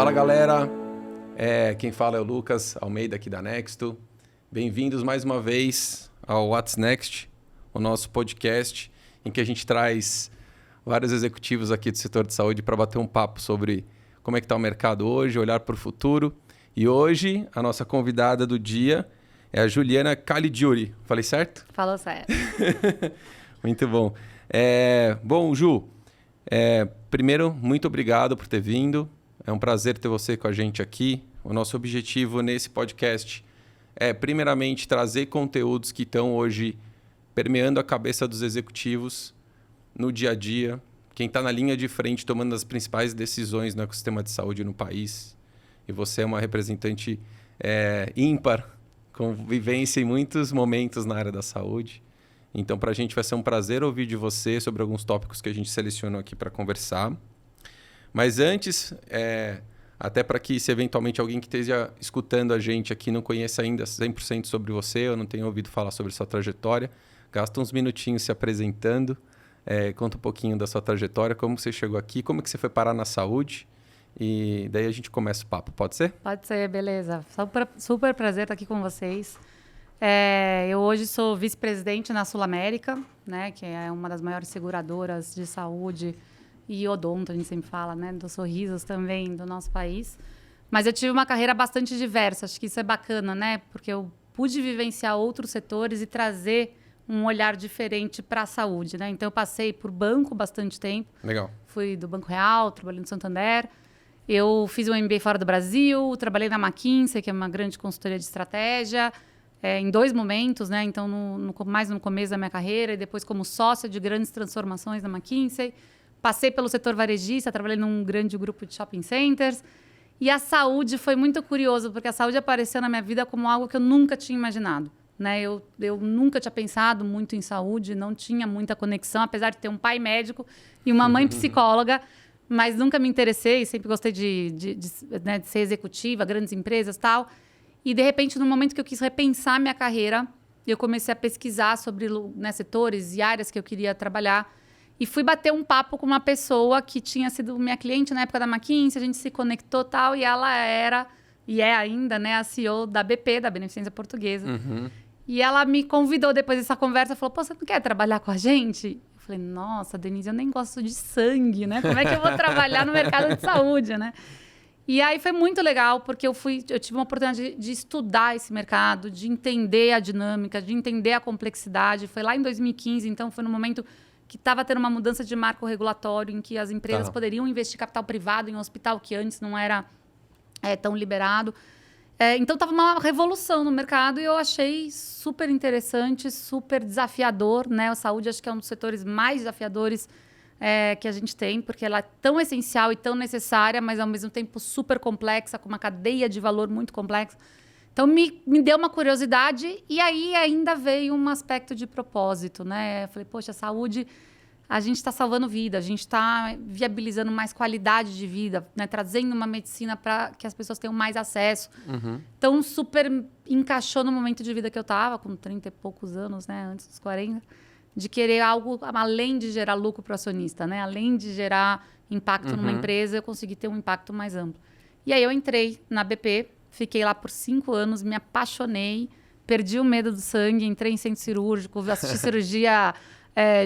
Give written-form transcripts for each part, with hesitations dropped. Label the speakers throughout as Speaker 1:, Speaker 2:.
Speaker 1: Fala galera, quem fala é o Lucas Almeida aqui da Nexto. Bem-vindos mais uma vez ao What's Next, o nosso podcast em que a gente traz vários executivos aqui do setor de saúde para bater um papo sobre como é que está o mercado hoje, olhar para o futuro. E hoje a nossa convidada do dia é a Juliana Caligiuri. Falei certo?
Speaker 2: Falou certo.
Speaker 1: Muito bom. Bom, Ju, primeiro, muito obrigado por ter vindo. É um prazer ter você com a gente aqui. O nosso objetivo nesse podcast é, primeiramente, trazer conteúdos que estão hoje permeando a cabeça dos executivos no dia a dia. Quem está na linha de frente tomando as principais decisões no ecossistema de saúde no país. E você é uma representante ímpar, com vivência em muitos momentos na área da saúde. Então, para a gente vai ser um prazer ouvir de você sobre alguns tópicos que a gente selecionou aqui para conversar. Mas antes, até para que se eventualmente alguém que esteja escutando a gente aqui não conheça ainda 100% sobre você, ou não tenha ouvido falar sobre sua trajetória, gasta uns minutinhos se apresentando, conta um pouquinho da sua trajetória, como você chegou aqui, como que você foi parar na saúde, e daí a gente começa o papo, pode ser?
Speaker 2: Pode ser, beleza. Super prazer estar aqui com vocês. Eu hoje sou vice-presidente na Sul América, né, que é uma das maiores seguradoras de saúde e odonto, a gente sempre fala, né, dos sorrisos também do nosso país. Mas eu tive uma carreira bastante diversa, acho que isso é bacana, né, porque eu pude vivenciar outros setores e trazer um olhar diferente para a saúde, né. Então, eu passei por banco bastante tempo.
Speaker 1: Legal.
Speaker 2: Fui do Banco Real, trabalhei no Santander. Eu fiz um MBA fora do Brasil, trabalhei na McKinsey, que é uma grande consultoria de estratégia, em 2 momentos, né, então mais no começo da minha carreira e depois como sócia de grandes transformações na McKinsey. Passei pelo setor varejista, trabalhei num grande grupo de shopping centers. E a saúde foi muito curioso, porque a saúde apareceu na minha vida como algo que eu nunca tinha imaginado. Né? Eu nunca tinha pensado muito em saúde, não tinha muita conexão, apesar de ter um pai médico e uma mãe psicóloga, mas nunca me interessei, sempre gostei de ser executiva, grandes empresas e tal. E, de repente, no momento que eu quis repensar minha carreira, eu comecei a pesquisar sobre setores e áreas que eu queria trabalhar. E fui bater um papo com uma pessoa que tinha sido minha cliente na época da McKinsey, a gente se conectou e tal, e ela era, e é ainda, né, a CEO da BP, da Beneficência Portuguesa.
Speaker 1: Uhum.
Speaker 2: E ela me convidou depois dessa conversa, falou, pô, você não quer trabalhar com a gente? Eu falei, nossa, Denise, eu nem gosto de sangue, né? Como é que eu vou trabalhar no mercado de saúde, né? E aí foi muito legal, porque eu tive uma oportunidade de estudar esse mercado, de entender a dinâmica, de entender a complexidade. Foi lá em 2015, então foi no momento que estava tendo uma mudança de marco regulatório em que as empresas poderiam investir capital privado em um hospital que antes não era tão liberado. Então, estava uma revolução no mercado e eu achei super interessante, super desafiador. Né? A saúde acho que é um dos setores mais desafiadores que a gente tem, porque ela é tão essencial e tão necessária, mas ao mesmo tempo super complexa, com uma cadeia de valor muito complexa. Então, me deu uma curiosidade e aí ainda veio um aspecto de propósito, né? Eu falei, poxa, a saúde, a gente está salvando vida, a gente está viabilizando mais qualidade de vida, né? Trazendo uma medicina para que as pessoas tenham mais acesso.
Speaker 1: Uhum.
Speaker 2: Então, super encaixou no momento de vida que eu estava, com 30 e poucos anos, né? Antes dos 40, de querer algo além de gerar lucro para o acionista, né? Além de gerar impacto numa empresa, eu consegui ter um impacto mais amplo. E aí eu entrei na BP, fiquei lá por 5 anos, me apaixonei, perdi o medo do sangue, entrei em centro cirúrgico, assisti cirurgia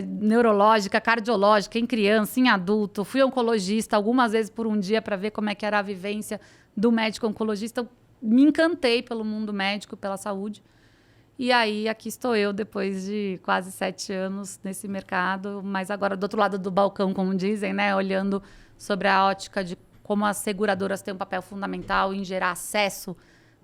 Speaker 2: neurológica, cardiológica, em criança, em adulto. Fui oncologista algumas vezes por um dia para ver como é que era a vivência do médico oncologista. Eu me encantei pelo mundo médico, pela saúde. E aí, aqui estou eu, depois de quase 7 anos nesse mercado, mas agora do outro lado do balcão, como dizem, né? Olhando sobre a ótica de como as seguradoras têm um papel fundamental em gerar acesso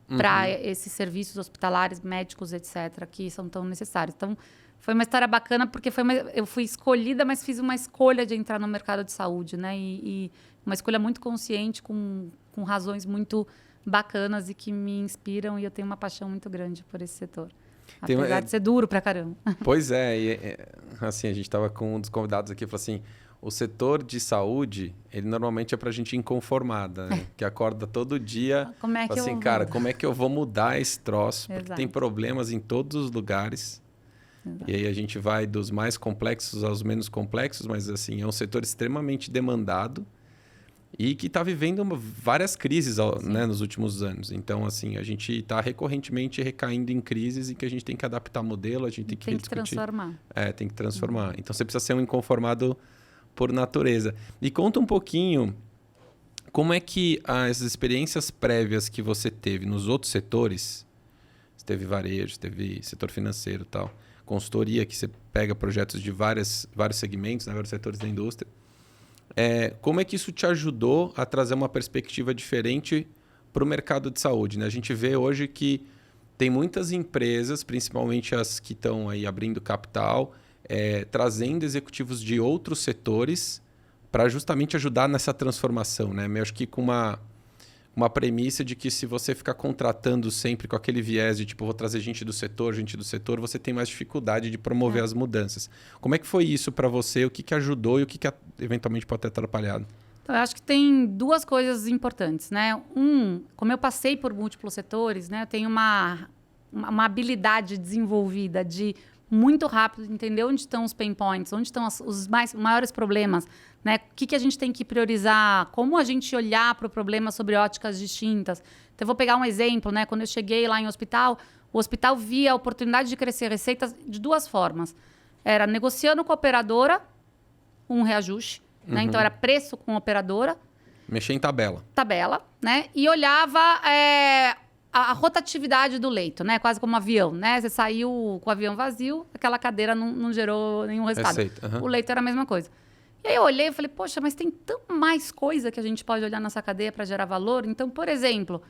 Speaker 2: para esses serviços hospitalares, médicos, etc., que são tão necessários. Então, foi uma história bacana, porque eu fui escolhida, mas fiz uma escolha de entrar no mercado de saúde, né? E uma escolha muito consciente, com razões muito bacanas e que me inspiram, e eu tenho uma paixão muito grande por esse setor. Apesar de ser duro pra caramba.
Speaker 1: Pois assim, a gente estava com um dos convidados aqui e falou assim, o setor de saúde, ele normalmente é pra gente inconformada, né? Que acorda todo dia,
Speaker 2: como é que
Speaker 1: assim, cara, como é que eu vou mudar esse troço? Porque
Speaker 2: Exato.
Speaker 1: tem problemas em todos os lugares.
Speaker 2: Exato.
Speaker 1: E aí a gente vai dos mais complexos aos menos complexos, mas assim, é um setor extremamente demandado. e que está vivendo várias crises, né, nos últimos anos. Então, assim, a gente está recorrentemente recaindo em crises em que a gente tem que adaptar modelo, a gente tem que rediscutir.
Speaker 2: Transformar.
Speaker 1: Tem que transformar. Então, você precisa ser um inconformado por natureza. E conta um pouquinho como é que as experiências prévias que você teve nos outros setores, você teve varejo, teve setor financeiro e tal, consultoria, que você pega projetos de vários segmentos, né, vários setores da indústria, como é que isso te ajudou a trazer uma perspectiva diferente para o mercado de saúde? Né? A gente vê hoje que tem muitas empresas, principalmente as que estão aí abrindo capital, trazendo executivos de outros setores para justamente ajudar nessa transformação. Né? Eu acho que com uma premissa de que se você ficar contratando sempre com aquele viés de tipo, vou trazer gente do setor, você tem mais dificuldade de promover as mudanças. Como é que foi isso para você? O que ajudou e o que eventualmente pode ter atrapalhado?
Speaker 2: Então, eu acho que tem duas coisas importantes, né? Como eu passei por múltiplos setores, né, eu tenho uma habilidade desenvolvida de muito rápido entender onde estão os pain points, onde estão os maiores problemas, né? O que a gente tem que priorizar, como a gente olhar para o problema sobre óticas distintas. Então, eu vou pegar um exemplo, né? Quando eu cheguei lá em hospital, o hospital via a oportunidade de crescer receitas de duas formas. Era negociando com a operadora um reajuste, né? Então, era preço com a operadora.
Speaker 1: Mexer em tabela.
Speaker 2: Né? E olhava a rotatividade do leito, né? Quase como um avião, né? Você saiu com o avião vazio, aquela cadeira não gerou nenhum resultado. O leito era a mesma coisa. E aí eu olhei e falei, poxa, mas tem tão mais coisa que a gente pode olhar nessa cadeia para gerar valor. Então, por exemplo,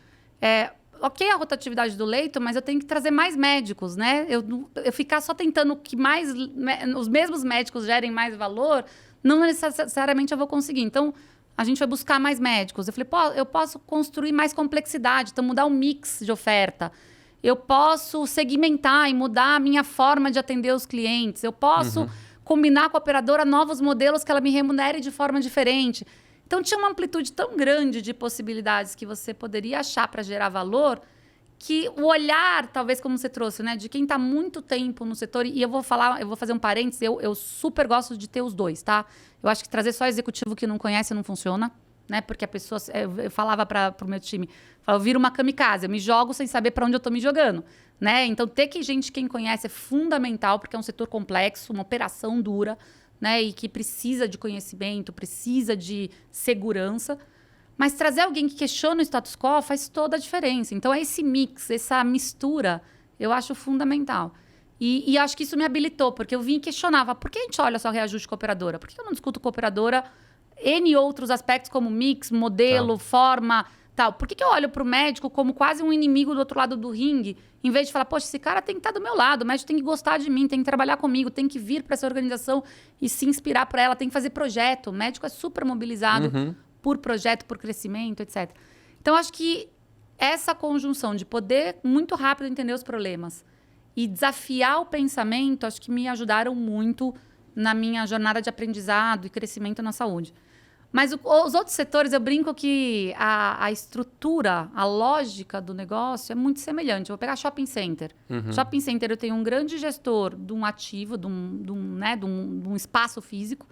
Speaker 2: ok a rotatividade do leito, mas eu tenho que trazer mais médicos, né? Eu ficar só tentando que os mesmos médicos gerem mais valor, não necessariamente eu vou conseguir. Então, a gente vai buscar mais médicos. Eu falei, eu posso construir mais complexidade, então mudar o mix de oferta. Eu posso segmentar e mudar a minha forma de atender os clientes. Eu posso combinar com a operadora novos modelos que ela me remunere de forma diferente. Então, tinha uma amplitude tão grande de possibilidades que você poderia achar para gerar valor, que o olhar, talvez como você trouxe, né, de quem está muito tempo no setor, e eu vou fazer um parênteses, eu super gosto de ter os dois, tá? Eu acho que trazer só executivo que não conhece não funciona, né? Porque a pessoa, eu falava para o meu time, eu viro uma kamikaze, eu me jogo sem saber para onde eu estou me jogando, né? Então, ter quem conhece é fundamental, porque é um setor complexo, uma operação dura, né? E que precisa de conhecimento, precisa de segurança. Mas trazer alguém que questiona o status quo faz toda a diferença. Então, esse mix, essa mistura, eu acho fundamental. E acho que isso me habilitou, porque eu vim e questionava, por que a gente olha só reajuste com a operadora? Por que eu não discuto com a operadora N outros aspectos como mix, modelo, forma, tal? Por que eu olho para o médico como quase um inimigo do outro lado do ringue, em vez de falar, poxa, esse cara tem que estar do meu lado, o médico tem que gostar de mim, tem que trabalhar comigo, tem que vir para essa organização e se inspirar por ela, tem que fazer projeto. O médico é super mobilizado por projeto, por crescimento, etc. Então, acho que essa conjunção de poder muito rápido entender os problemas e desafiar o pensamento, acho que me ajudaram muito na minha jornada de aprendizado e crescimento na saúde. Mas os outros setores, eu brinco que a estrutura, a lógica do negócio é muito semelhante. Eu vou pegar shopping center. Shopping center, eu tenho um grande gestor de um ativo, de um espaço físico.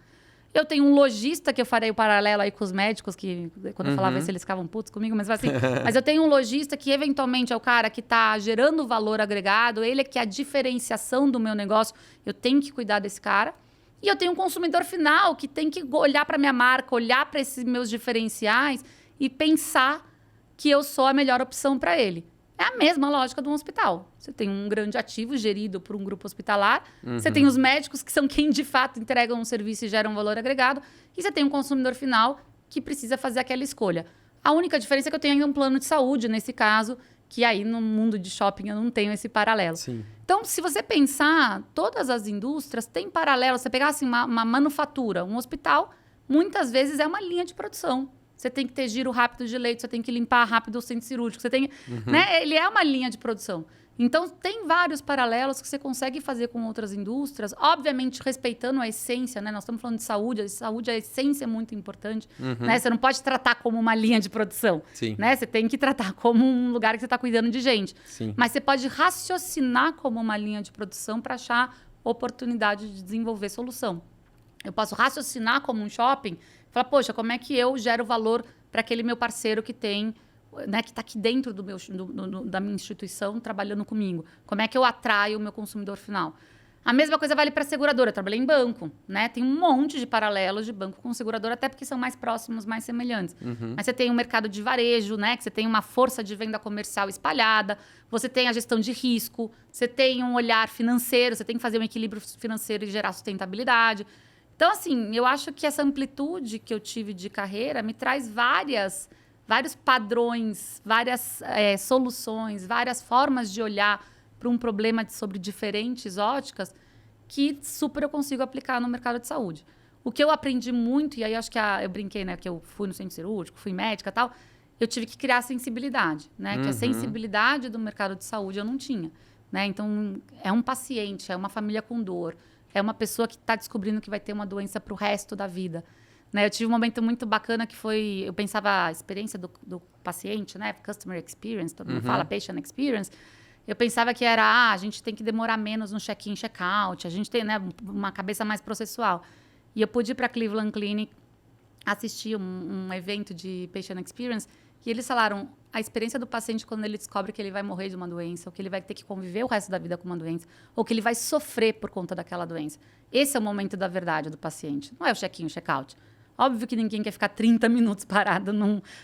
Speaker 2: Eu tenho um lojista, que eu farei o paralelo aí com os médicos, que quando eu falava isso, eles ficavam putos comigo, mas assim, mas eu tenho um lojista que eventualmente é o cara que está gerando valor agregado, ele é que é a diferenciação do meu negócio, eu tenho que cuidar desse cara. E eu tenho um consumidor final que tem que olhar para a minha marca, olhar para esses meus diferenciais e pensar que eu sou a melhor opção para ele. É a mesma lógica de um hospital. Você tem um grande ativo gerido por um grupo hospitalar, você tem os médicos que são quem de fato entregam um serviço e geram um valor agregado, e você tem um consumidor final que precisa fazer aquela escolha. A única diferença é que eu tenho ainda um plano de saúde, nesse caso, que aí no mundo de shopping eu não tenho esse paralelo.
Speaker 1: Sim.
Speaker 2: Então, se você pensar, todas as indústrias têm paralelo. Você pegar assim, uma manufatura, um hospital, muitas vezes é uma linha de produção. Você tem que ter giro rápido de leite, você tem que limpar rápido o centro cirúrgico, você tem, né? Ele é uma linha de produção. Então, tem vários paralelos que você consegue fazer com outras indústrias, obviamente respeitando a essência, né? Nós estamos falando de saúde, a essência é muito importante, né? Você não pode tratar como uma linha de produção, né? Você tem que tratar como um lugar que você está cuidando de gente.
Speaker 1: Sim.
Speaker 2: Mas você pode raciocinar como uma linha de produção para achar oportunidade de desenvolver solução. Eu posso raciocinar como um shopping, falar, poxa, como é que eu gero valor para aquele meu parceiro que tem, né, que está aqui dentro da minha instituição trabalhando comigo? Como é que eu atraio o meu consumidor final? A mesma coisa vale para a seguradora. Eu trabalhei em banco, né? Tem um monte de paralelos de banco com seguradora, até porque são mais próximos, mais semelhantes. Mas você tem um mercado de varejo, né? Que você tem uma força de venda comercial espalhada, você tem a gestão de risco, você tem um olhar financeiro, você tem que fazer um equilíbrio financeiro e gerar sustentabilidade. Então, assim, eu acho que essa amplitude que eu tive de carreira me traz vários padrões, várias soluções, várias formas de olhar para um problema sobre diferentes óticas que super eu consigo aplicar no mercado de saúde. O que eu aprendi muito, e aí acho que eu brinquei, né, que eu fui no centro cirúrgico, fui médica e tal, eu tive que criar sensibilidade, né? Que a sensibilidade do mercado de saúde eu não tinha, né? Então, é um paciente, é uma família com dor, é uma pessoa que está descobrindo que vai ter uma doença para o resto da vida. Né? Eu tive um momento muito bacana que foi... Eu pensava a experiência do paciente, né? Customer experience, todo mundo fala, patient experience. Eu pensava que era, a gente tem que demorar menos no check-in, check-out, a gente tem, né, uma cabeça mais processual. E eu pude ir para a Cleveland Clinic assistir um evento de patient experience e eles falaram a experiência do paciente quando ele descobre que ele vai morrer de uma doença, ou que ele vai ter que conviver o resto da vida com uma doença, ou que ele vai sofrer por conta daquela doença. Esse é o momento da verdade do paciente, não é o check-in, o check-out. Óbvio que ninguém quer ficar 30 minutos parado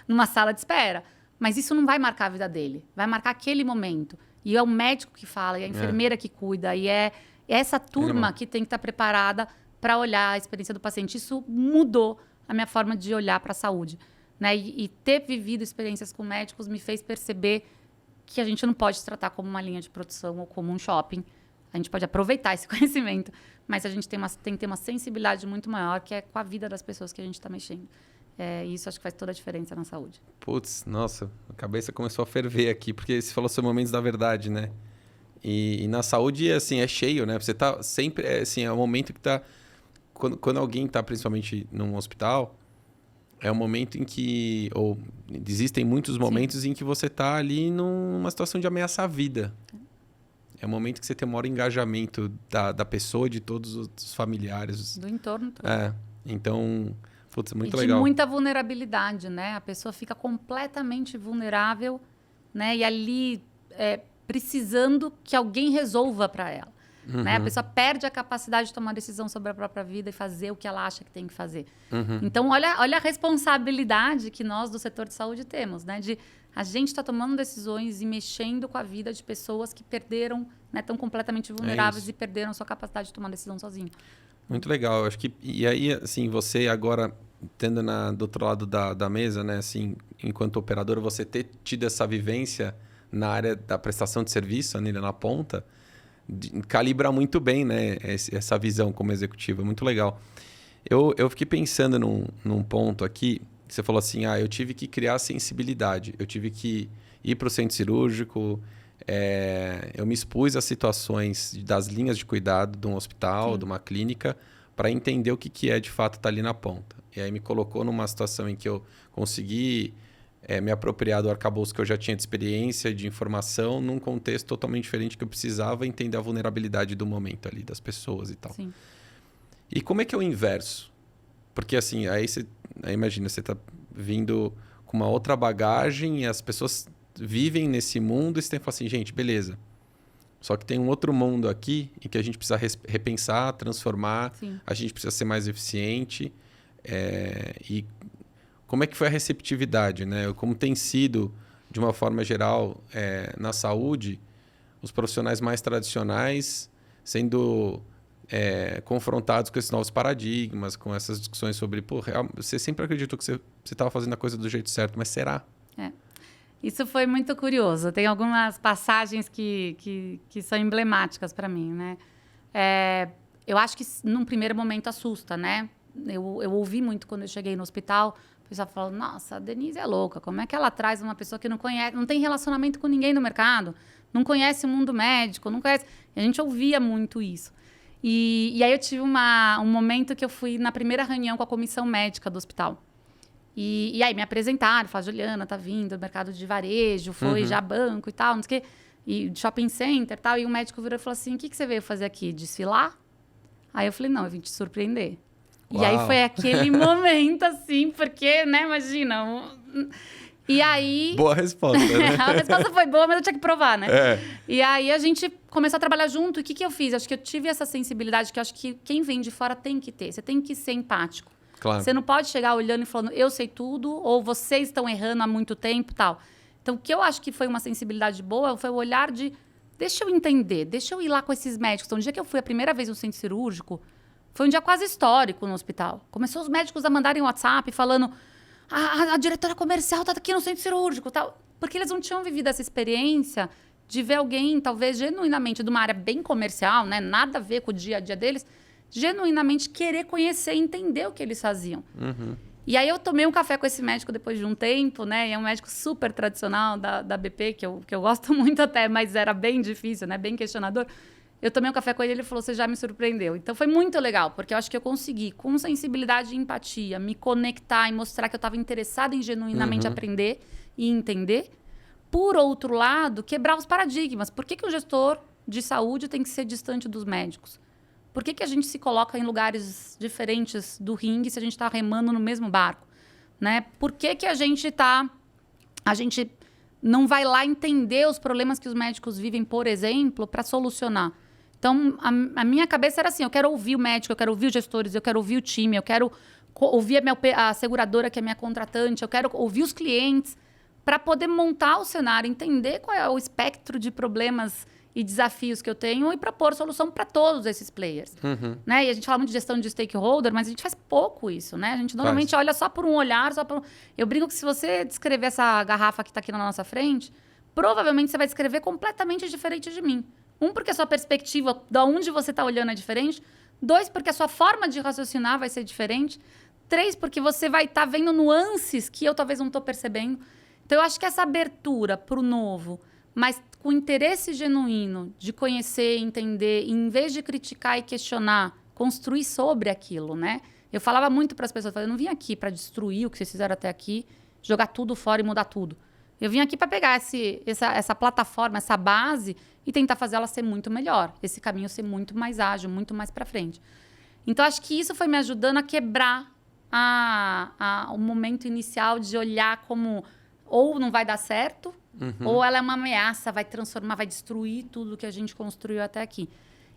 Speaker 2: numa sala de espera, mas isso não vai marcar a vida dele, vai marcar aquele momento. E é o médico que fala, e é a enfermeira que cuida, e é essa turma que tem que estar preparada para olhar a experiência do paciente. Isso mudou a minha forma de olhar para a saúde. Né? E ter vivido experiências com médicos me fez perceber que a gente não pode se tratar como uma linha de produção ou como um shopping. A gente pode aproveitar esse conhecimento, mas a gente tem que ter uma sensibilidade muito maior, que é com a vida das pessoas que a gente está mexendo. E isso acho que faz toda a diferença na saúde.
Speaker 1: Putz, nossa, a cabeça começou a ferver aqui, porque você falou sobre momentos da verdade, né? E na saúde, assim, é cheio, né? Você tá sempre, assim, é o momento que tá... Quando alguém tá, principalmente num hospital, é um momento em que... Ou existem muitos momentos em que você tá ali numa situação de ameaçar a vida. É o momento que você tem o maior engajamento da pessoa, de todos os familiares.
Speaker 2: Do entorno todo.
Speaker 1: Então... Putz, muito
Speaker 2: e
Speaker 1: legal.
Speaker 2: De muita vulnerabilidade, né? A pessoa fica completamente vulnerável, né? E ali precisando que alguém resolva para ela. Né? A pessoa perde a capacidade de tomar decisão sobre a própria vida e fazer o que ela acha que tem que fazer. Então, olha a responsabilidade que nós do setor de saúde temos, né? De a gente está tomando decisões e mexendo com a vida de pessoas que perderam, né? Estão completamente vulneráveis e perderam sua capacidade de tomar decisão sozinho.
Speaker 1: Muito legal. Eu acho que... E aí, assim, você agora, tendo do outro lado da mesa, né? Assim, enquanto operador, você ter tido essa vivência na área da prestação de serviço, ali na ponta, calibra muito bem, né? Essa visão como executivo. Muito legal. Eu fiquei pensando num ponto aqui, que você falou assim, eu tive que criar sensibilidade. Eu tive que ir para o centro cirúrgico... eu me expus a situações das linhas de cuidado de um hospital, de uma clínica, para entender o que é de fato estar ali na ponta. E aí me colocou numa situação em que eu consegui me apropriar do arcabouço que eu já tinha de experiência, de informação, num contexto totalmente diferente, que eu precisava entender a vulnerabilidade do momento ali, das pessoas e tal.
Speaker 2: Sim.
Speaker 1: E como é que é o inverso? Porque assim, aí imagina, você está vindo com uma outra bagagem e as pessoas... vivem nesse mundo e você tem que falar assim, gente, beleza. Só que tem um outro mundo aqui em que a gente precisa repensar, transformar, a gente precisa ser mais eficiente. E como é que foi a receptividade, né? Como tem sido, de uma forma geral, na saúde, os profissionais mais tradicionais sendo confrontados com esses novos paradigmas, com essas discussões sobre, você sempre acreditou que você estava fazendo a coisa do jeito certo, mas será?
Speaker 2: Isso foi muito curioso. Tem algumas passagens que são emblemáticas para mim, né? Eu acho que, num primeiro momento, assusta, né? Eu ouvi muito quando eu cheguei no hospital, o pessoal falou, nossa, a Denise é louca. Como é que ela traz uma pessoa que não conhece, não tem relacionamento com ninguém no mercado, não conhece o mundo médico, não conhece... E a gente ouvia muito isso. E aí eu tive um momento que eu fui na primeira reunião com a comissão médica do hospital. E aí me apresentaram, falaram, Juliana, tá vindo do mercado de varejo, foi já banco e tal, não sei o quê, e shopping center e tal. E o médico virou e falou assim, o que você veio fazer aqui? Desfilar? Aí eu falei, não, eu vim te surpreender. E aí foi aquele momento, assim, porque, né, imagina... E aí...
Speaker 1: Boa resposta, né?
Speaker 2: A resposta foi boa, mas eu tinha que provar, né?
Speaker 1: É.
Speaker 2: E aí a gente começou a trabalhar junto. E o que eu fiz? Acho que eu tive essa sensibilidade que eu acho que quem vem de fora tem que ter. Você tem que ser empático.
Speaker 1: Claro.
Speaker 2: Você não pode chegar olhando e falando, eu sei tudo, ou vocês estão errando há muito tempo e tal. Então, o que eu acho que foi uma sensibilidade boa foi o olhar de, deixa eu entender, deixa eu ir lá com esses médicos. Então, o dia que eu fui a primeira vez no centro cirúrgico, foi um dia quase histórico no hospital. Começou os médicos a mandarem WhatsApp falando... A diretora comercial está aqui no centro cirúrgico, tal. Porque eles não tinham vivido essa experiência de ver alguém, talvez, genuinamente, de uma área bem comercial, né? Nada a ver com o dia a dia deles, genuinamente querer conhecer e entender o que eles faziam.
Speaker 1: Uhum.
Speaker 2: E aí eu tomei um café com esse médico depois de um tempo, né? E é um médico super tradicional da BP, que eu gosto muito até, mas era bem difícil, né? Bem questionador. Eu tomei um café com ele e ele falou, você já me surpreendeu. Então, foi muito legal, porque eu acho que eu consegui, com sensibilidade e empatia, me conectar e mostrar que eu estava interessada em genuinamente aprender e entender. Por outro lado, quebrar os paradigmas. Por que o gestor de saúde tem que ser distante dos médicos? Por que a gente se coloca em lugares diferentes do ringue se a gente está remando no mesmo barco? Né? Por que a gente não vai lá entender os problemas que os médicos vivem, por exemplo, para solucionar? Então, a minha cabeça era assim, eu quero ouvir o médico, eu quero ouvir os gestores, eu quero ouvir o time, eu quero ouvir a seguradora, que é minha contratante, eu quero ouvir os clientes, para poder montar o cenário, entender qual é o espectro de problemas e desafios que eu tenho e propor solução para todos esses players.
Speaker 1: Uhum.
Speaker 2: Né? E a gente fala muito de gestão de stakeholder, mas a gente faz pouco isso, né? A gente normalmente olha só por um olhar, Eu brinco que se você descrever essa garrafa que está aqui na nossa frente, provavelmente você vai descrever completamente diferente de mim. Um, porque a sua perspectiva, de onde você está olhando, é diferente. 2, porque a sua forma de raciocinar vai ser diferente. 3, porque você vai estar vendo nuances que eu talvez não estou percebendo. Então, eu acho que essa abertura para o novo, mas com interesse genuíno de conhecer, entender, e em vez de criticar e questionar, construir sobre aquilo, né? Eu falava muito para as pessoas, eu não vim aqui para destruir o que vocês fizeram até aqui, jogar tudo fora e mudar tudo. Eu vim aqui para pegar essa plataforma, essa base e tentar fazer ela ser muito melhor. Esse caminho ser muito mais ágil, muito mais para frente. Então, acho que isso foi me ajudando a quebrar o momento inicial de olhar como ou não vai dar certo, ou ela é uma ameaça, vai transformar, vai destruir tudo que a gente construiu até aqui.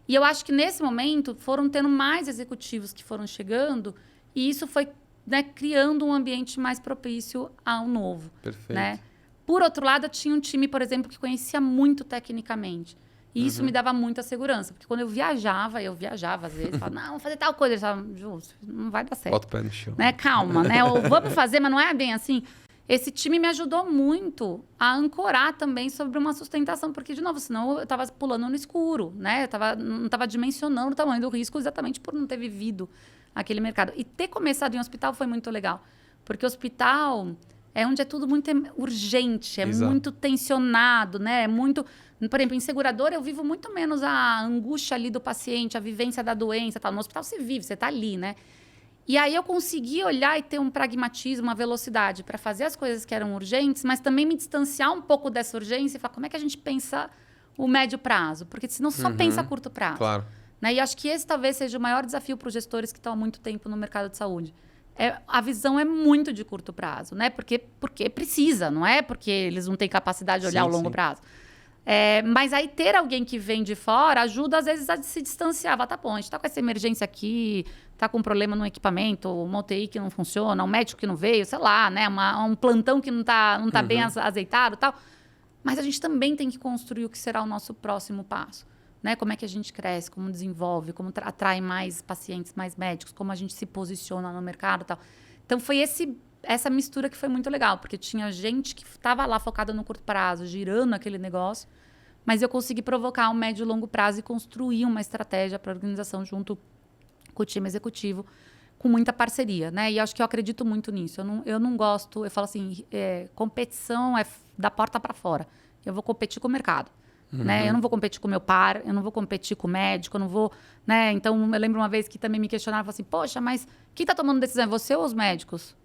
Speaker 2: E eu acho que nesse momento foram tendo mais executivos que foram chegando e isso foi, né, criando um ambiente mais propício ao novo.
Speaker 1: Perfeito.
Speaker 2: Né? Por outro lado, eu tinha um time, por exemplo, que conhecia muito tecnicamente. E isso me dava muita segurança. Porque quando eu viajava às vezes, falava, não, vamos fazer tal coisa. Eles falavam, Ju, não vai dar certo.
Speaker 1: Bota o pé no chão.
Speaker 2: Né? Calma, né? Ou vamos fazer, mas não é bem assim. Esse time me ajudou muito a ancorar também sobre uma sustentação. Porque, de novo, senão eu estava pulando no escuro, né? Eu não estava dimensionando o tamanho do risco exatamente por não ter vivido aquele mercado. E ter começado em hospital foi muito legal. Porque hospital é onde é tudo muito urgente, é
Speaker 1: Exato.
Speaker 2: muito tensionado, né? É muito... Por exemplo, em seguradora, eu vivo muito menos a angústia ali do paciente, a vivência da doença, tal. No hospital você vive, você está ali, né? E aí eu consegui olhar e ter um pragmatismo, uma velocidade para fazer as coisas que eram urgentes, mas também me distanciar um pouco dessa urgência e falar como é que a gente pensa o médio prazo, porque senão só pensa a curto prazo.
Speaker 1: Claro.
Speaker 2: Né? E acho que esse talvez seja o maior desafio para os gestores que estão há muito tempo no mercado de saúde. A visão é muito de curto prazo, né? Porque precisa, não é porque eles não têm capacidade de olhar o longo prazo. Mas aí ter alguém que vem de fora ajuda, às vezes, a se distanciar. Tá bom, a gente está com essa emergência aqui, está com um problema no equipamento, uma UTI que não funciona, um médico que não veio, sei lá, né? Um plantão que não tá bem azeitado e tal. Mas a gente também tem que construir o que será o nosso próximo passo. Né? Como é que a gente cresce, como desenvolve, como atrai mais pacientes, mais médicos, como a gente se posiciona no mercado e tal. Então, foi essa mistura que foi muito legal, porque tinha gente que estava lá focada no curto prazo, girando aquele negócio, mas eu consegui provocar um médio e longo prazo e construir uma estratégia para a organização junto com o time executivo, com muita parceria, né? E acho que eu acredito muito nisso. Eu não gosto, eu falo assim, competição é da porta para fora. Eu vou competir com o mercado. Né? Eu não vou competir com o meu par, eu não vou competir com o médico, eu não vou... Né? Então, eu lembro uma vez que também me questionaram, assim, poxa, mas quem está tomando decisão é você ou os médicos?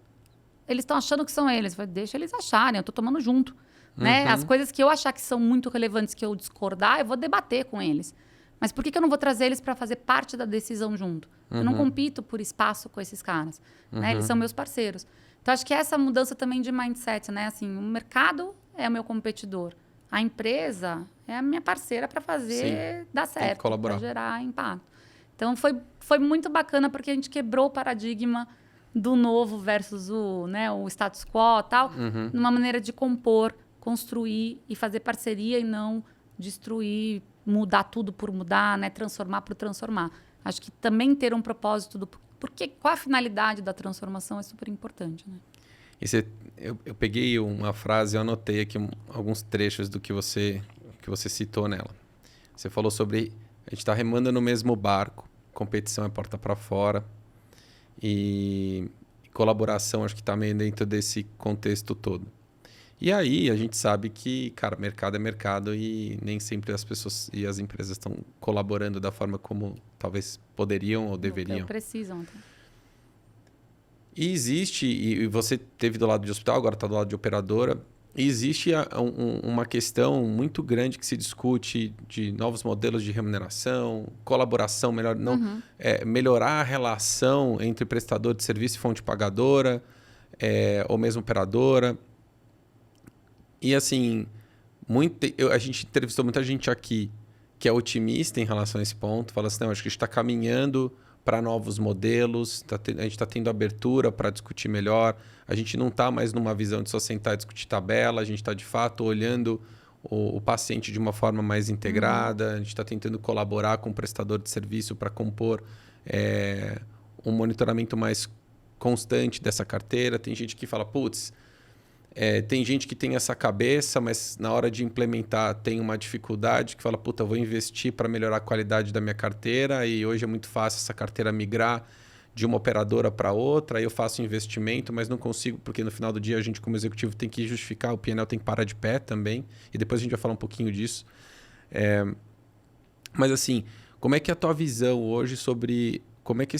Speaker 2: Eles estão achando que são eles. Eu falei, deixa eles acharem, eu estou tomando junto. Né? As coisas que eu achar que são muito relevantes, que eu discordar, eu vou debater com eles. Mas por que eu não vou trazer eles para fazer parte da decisão junto? Eu não compito por espaço com esses caras, né? Eles são meus parceiros. Então, acho que essa mudança também de mindset, né? Assim, o mercado é o meu competidor. A empresa é a minha parceira para fazer dar certo, para gerar impacto. Então, foi muito bacana porque a gente quebrou o paradigma do novo versus o status quo e tal, numa maneira de compor, construir e fazer parceria e não destruir, mudar tudo por mudar, né? Transformar por transformar. Acho que também ter um propósito qual a finalidade da transformação é super importante, né?
Speaker 1: Eu peguei uma frase, eu anotei aqui alguns trechos do que você citou nela. Você falou sobre a gente está remando no mesmo barco, competição é porta para fora e colaboração acho que está meio dentro desse contexto todo. E aí a gente sabe que, cara, mercado é mercado e nem sempre as pessoas e as empresas estão colaborando da forma como talvez poderiam ou deveriam.
Speaker 2: Precisam. Então.
Speaker 1: E existe, e você teve do lado de hospital, agora está do lado de operadora, e existe uma questão muito grande que se discute de novos modelos de remuneração, colaboração, melhorar a relação entre prestador de serviço e fonte pagadora, ou mesmo operadora. E assim, a gente entrevistou muita gente aqui que é otimista em relação a esse ponto, fala assim, não, acho que a gente está caminhando para novos modelos, a gente está tendo abertura para discutir melhor, a gente não está mais numa visão de só sentar e discutir tabela, a gente está de fato olhando o paciente de uma forma mais integrada, a gente está tentando colaborar com o prestador de serviço para compor um monitoramento mais constante dessa carteira. Tem gente que fala, putz, tem gente que tem essa cabeça, mas na hora de implementar tem uma dificuldade, que fala, puta, eu vou investir para melhorar a qualidade da minha carteira e hoje é muito fácil essa carteira migrar de uma operadora para outra, aí eu faço um investimento, mas não consigo, porque no final do dia a gente como executivo tem que justificar, o P&L tem que parar de pé também, e depois a gente vai falar um pouquinho disso. Mas assim, como é que é a tua visão hoje sobre como é que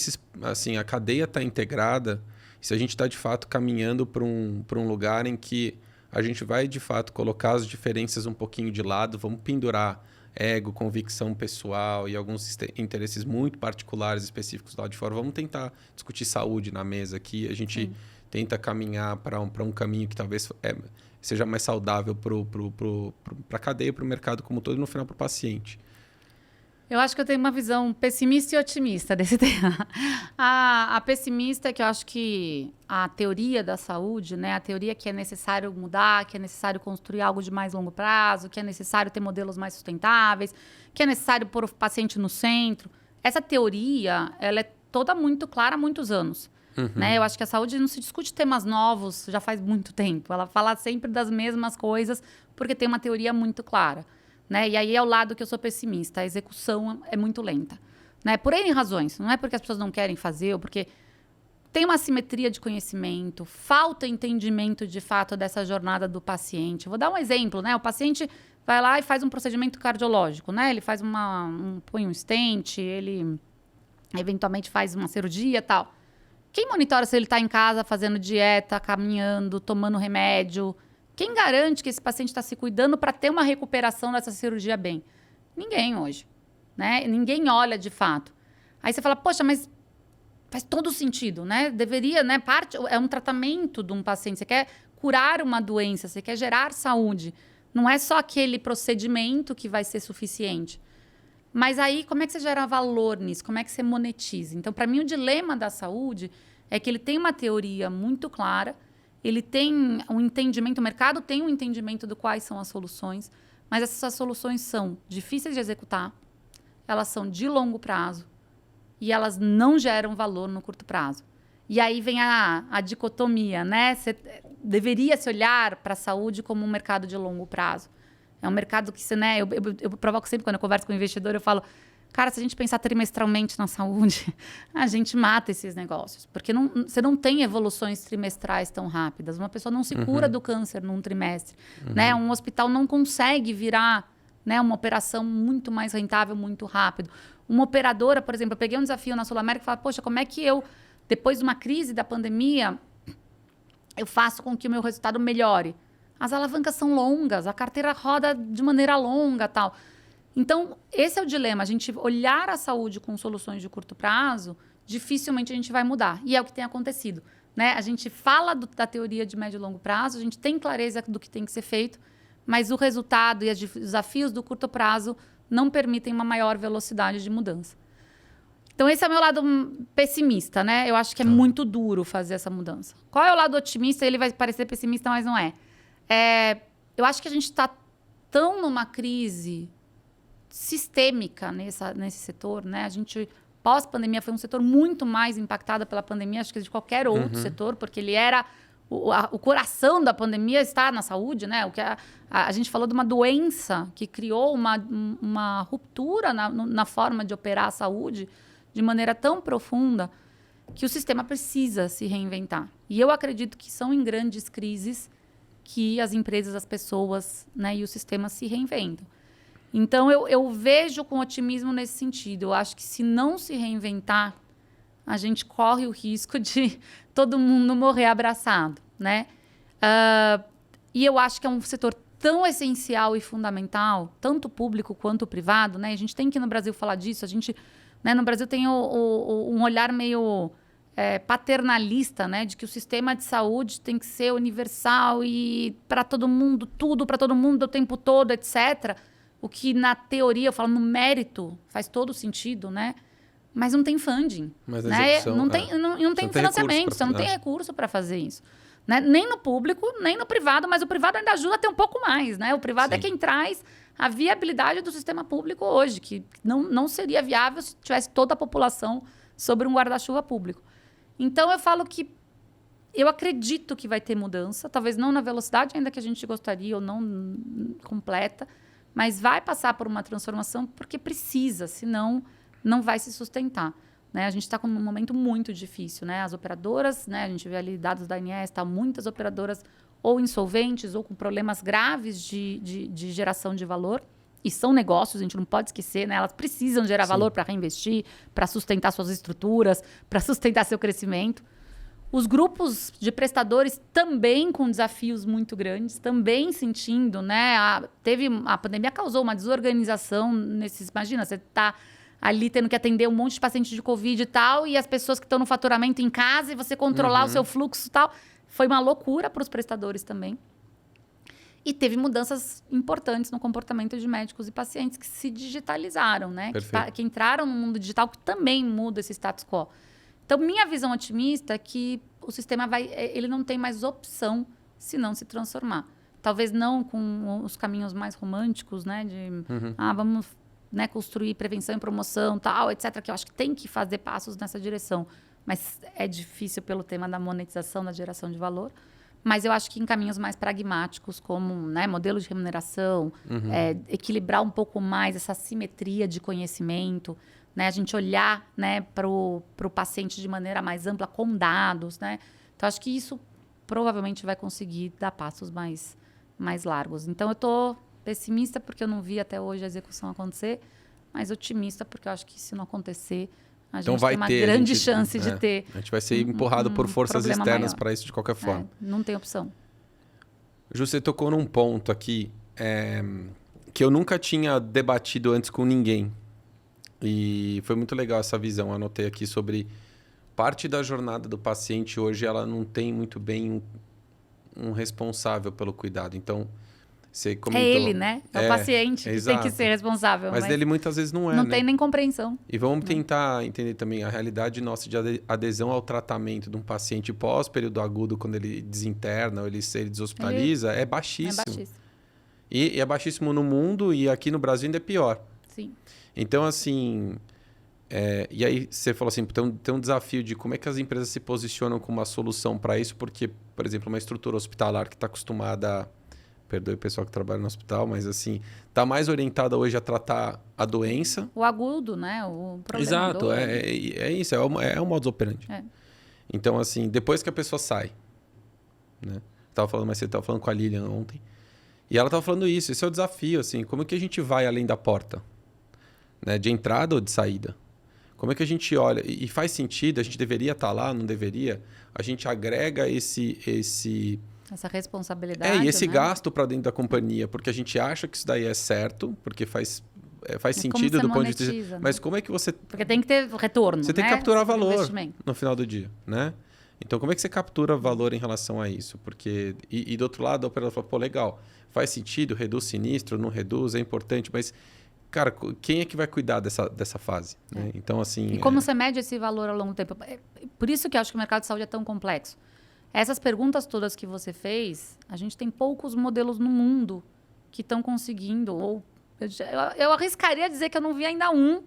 Speaker 1: a cadeia está integrada, se a gente está, de fato, caminhando para um lugar em que a gente vai, de fato, colocar as diferenças um pouquinho de lado, vamos pendurar ego, convicção pessoal e alguns interesses muito particulares, específicos lá de fora. Vamos tentar discutir saúde na mesa aqui. A gente tenta caminhar para um caminho que talvez seja mais saudável para a cadeia, para o mercado como um todo e, no final, para o paciente.
Speaker 2: Eu acho que eu tenho uma visão pessimista e otimista desse tema. A pessimista é que eu acho que a teoria da saúde, né, a teoria que é necessário mudar, que é necessário construir algo de mais longo prazo, que é necessário ter modelos mais sustentáveis, que é necessário pôr o paciente no centro. Essa teoria, ela é toda muito clara há muitos anos. Né? Eu acho que a saúde não se discute temas novos já faz muito tempo. Ela fala sempre das mesmas coisas porque tem uma teoria muito clara. Né? E aí é o lado que eu sou pessimista. A execução é muito lenta. Né? Por N razões. Não é porque as pessoas não querem fazer, ou porque tem uma assimetria de conhecimento, falta entendimento de fato dessa jornada do paciente. Vou dar um exemplo. Né? O paciente vai lá e faz um procedimento cardiológico. Né? Ele faz põe um stent, ele eventualmente faz uma cirurgia e tal. Quem monitora se ele está em casa fazendo dieta, caminhando, tomando remédio? Quem garante que esse paciente está se cuidando para ter uma recuperação dessa cirurgia bem? Ninguém hoje. Né? Ninguém olha de fato. Aí você fala, poxa, mas faz todo sentido, né? Deveria, né? É um tratamento de um paciente. Você quer curar uma doença, você quer gerar saúde. Não é só aquele procedimento que vai ser suficiente. Mas aí, como é que você gera valor nisso? Como é que você monetiza? Então, para mim, o dilema da saúde é que ele tem uma teoria muito clara, ele tem um entendimento, o mercado tem um entendimento do quais são as soluções, mas essas soluções são difíceis de executar, elas são de longo prazo e elas não geram valor no curto prazo. E aí vem a dicotomia, né? Deveria se olhar para a saúde como um mercado de longo prazo. É um mercado que você, né? Eu provoco sempre quando eu converso com o investidor, eu falo, cara, se a gente pensar trimestralmente na saúde, a gente mata esses negócios. Porque você não tem evoluções trimestrais tão rápidas. Uma pessoa não se cura do câncer num trimestre. Né? Um hospital não consegue virar, né, uma operação muito mais rentável, muito rápido. Uma operadora, por exemplo, eu peguei um desafio na Sul América e falei, poxa, como é que eu, depois de uma crise da pandemia, eu faço com que o meu resultado melhore? As alavancas são longas, a carteira roda de maneira longa, tal. Então, esse é o dilema. A gente olhar a saúde com soluções de curto prazo, dificilmente a gente vai mudar. E é o que tem acontecido. Né? A gente fala da teoria de médio e longo prazo, a gente tem clareza do que tem que ser feito, mas o resultado e os desafios do curto prazo não permitem uma maior velocidade de mudança. Então, esse é o meu lado pessimista, né? Eu acho que é muito duro fazer essa mudança. Qual é o lado otimista? Ele vai parecer pessimista, mas não é. Eu acho que a gente está tão numa crise sistêmica nesse setor, né? A gente, pós-pandemia, foi um setor muito mais impactado pela pandemia, acho que de qualquer outro setor, porque ele era... O coração da pandemia está na saúde, né? O que a gente falou de uma doença que criou uma ruptura na forma de operar a saúde de maneira tão profunda que o sistema precisa se reinventar. E eu acredito que são em grandes crises que as empresas, as pessoas, né, e o sistema se reinventam. Então, eu vejo com otimismo nesse sentido. Eu acho que se não se reinventar, a gente corre o risco de todo mundo morrer abraçado, né? E eu acho que é um setor tão essencial e fundamental, tanto público quanto privado, né? A gente tem que no Brasil falar disso. A gente, né, no Brasil tem um olhar meio paternalista, né? De que o sistema de saúde tem que ser universal e para todo mundo, tudo para todo mundo o tempo todo, etc. O que na teoria, eu falo no mérito, faz todo sentido, né? Mas não tem funding,
Speaker 1: mas
Speaker 2: né? Não tem financiamento, você não tem recurso para fazer isso. Né? Nem no público, nem no privado, mas o privado ainda ajuda a ter um pouco mais. Né? O privado é quem traz a viabilidade do sistema público hoje, que não seria viável se tivesse toda a população sobre um guarda-chuva público. Então, eu falo que eu acredito que vai ter mudança, talvez não na velocidade ainda que a gente gostaria ou não completa, mas vai passar por uma transformação porque precisa, senão não vai se sustentar. Né? A gente está com um momento muito difícil. Né? As operadoras, né? A gente vê ali dados da ANS, tá, muitas operadoras ou insolventes ou com problemas graves de geração de valor. E são negócios, a gente não pode esquecer. Né? Elas precisam gerar valor para reinvestir, para sustentar suas estruturas, para sustentar seu crescimento. Os grupos de prestadores também com desafios muito grandes, também sentindo. Né? A pandemia causou uma desorganização nesses... Imagina, você está ali tendo que atender um monte de pacientes de Covid e tal, e as pessoas que estão no faturamento em casa, e você controlar o seu fluxo e tal. Foi uma loucura para os prestadores também. E teve mudanças importantes no comportamento de médicos e pacientes que se digitalizaram, né? Que entraram no mundo digital, que também muda esse status quo. Então, minha visão otimista é que o sistema ele não tem mais opção se não se transformar. Talvez não com os caminhos mais românticos, né? Vamos... Né, construir prevenção e promoção, tal, etc., que eu acho que tem que fazer passos nessa direção. Mas é difícil pelo tema da monetização, da geração de valor. Mas eu acho que em caminhos mais pragmáticos, como, né, modelo de remuneração, equilibrar um pouco mais essa simetria de conhecimento, né, a gente olhar, né, para o paciente de maneira mais ampla, com dados. Né? Então, acho que isso provavelmente vai conseguir dar passos mais largos. Então, eu estou... pessimista porque eu não vi até hoje a execução acontecer, mas otimista porque eu acho que se não acontecer, a gente tem uma grande chance de ter.
Speaker 1: A gente vai ser empurrado por forças externas para isso de qualquer forma.
Speaker 2: Não tem opção.
Speaker 1: Ju, você tocou num ponto aqui que eu nunca tinha debatido antes com ninguém. E foi muito legal essa visão. Eu anotei aqui sobre parte da jornada do paciente hoje, ela não tem muito bem um responsável pelo cuidado. Então, você comentou,
Speaker 2: é ele, né? É o paciente que tem que ser responsável.
Speaker 1: Mas dele muitas vezes não é,
Speaker 2: Não tem nem compreensão.
Speaker 1: E vamos tentar entender também a realidade nossa de adesão ao tratamento de um paciente pós-período agudo, quando ele desinterna ou ele deshospitaliza, é baixíssimo. É baixíssimo. E é baixíssimo no mundo e aqui no Brasil ainda é pior.
Speaker 2: Sim.
Speaker 1: Então, assim... e aí você falou assim, tem um desafio de como é que as empresas se posicionam com uma solução para isso, porque, por exemplo, uma estrutura hospitalar que está acostumada... Perdoe o pessoal que trabalha no hospital, mas assim, está mais orientada hoje a tratar a doença.
Speaker 2: O agudo, né? O problema.
Speaker 1: Exato, é isso, é o modus operandi. Então, assim, depois que a pessoa sai, né? Você estava falando com a Lilian ontem, e ela estava falando isso, esse é o desafio, assim, como é que a gente vai além da porta? Né? De entrada ou de saída? Como é que a gente olha? E faz sentido, a gente deveria estar lá, não deveria? A gente agrega
Speaker 2: essa responsabilidade.
Speaker 1: E esse gasto para dentro da companhia, porque a gente acha que isso daí é certo, porque faz faz sentido do ponto de vista...
Speaker 2: Monetiza,
Speaker 1: Mas como é que você...
Speaker 2: Porque tem que ter retorno,
Speaker 1: Você tem que capturar valor
Speaker 2: investimento.
Speaker 1: no final do dia, né? Então, como é que você captura valor em relação a isso? Porque... E do outro lado, a operadora fala, pô, legal, faz sentido, reduz sinistro, não reduz, é importante, mas... Cara, quem é que vai cuidar dessa fase? Né? Então, assim...
Speaker 2: E como você mede esse valor ao longo do tempo? Por isso que eu acho que o mercado de saúde é tão complexo. Essas perguntas todas que você fez, a gente tem poucos modelos no mundo que estão conseguindo, ou eu arriscaria dizer que eu não vi ainda um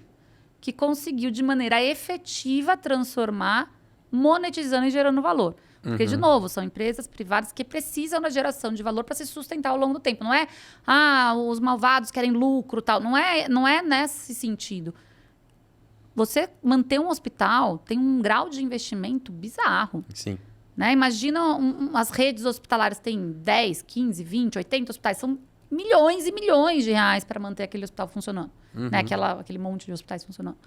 Speaker 2: que conseguiu de maneira efetiva transformar, monetizando e gerando valor. Porque, de novo, são empresas privadas que precisam da geração de valor para se sustentar ao longo do tempo. Não é, os malvados querem lucro, tal. Não é nesse sentido. Você manter um hospital tem um grau de investimento bizarro.
Speaker 1: Sim.
Speaker 2: Né? Imagina as redes hospitalares têm 10, 15, 20, 80 hospitais. São milhões e milhões de reais para manter aquele hospital funcionando. Né? Aquele monte de hospitais funcionando.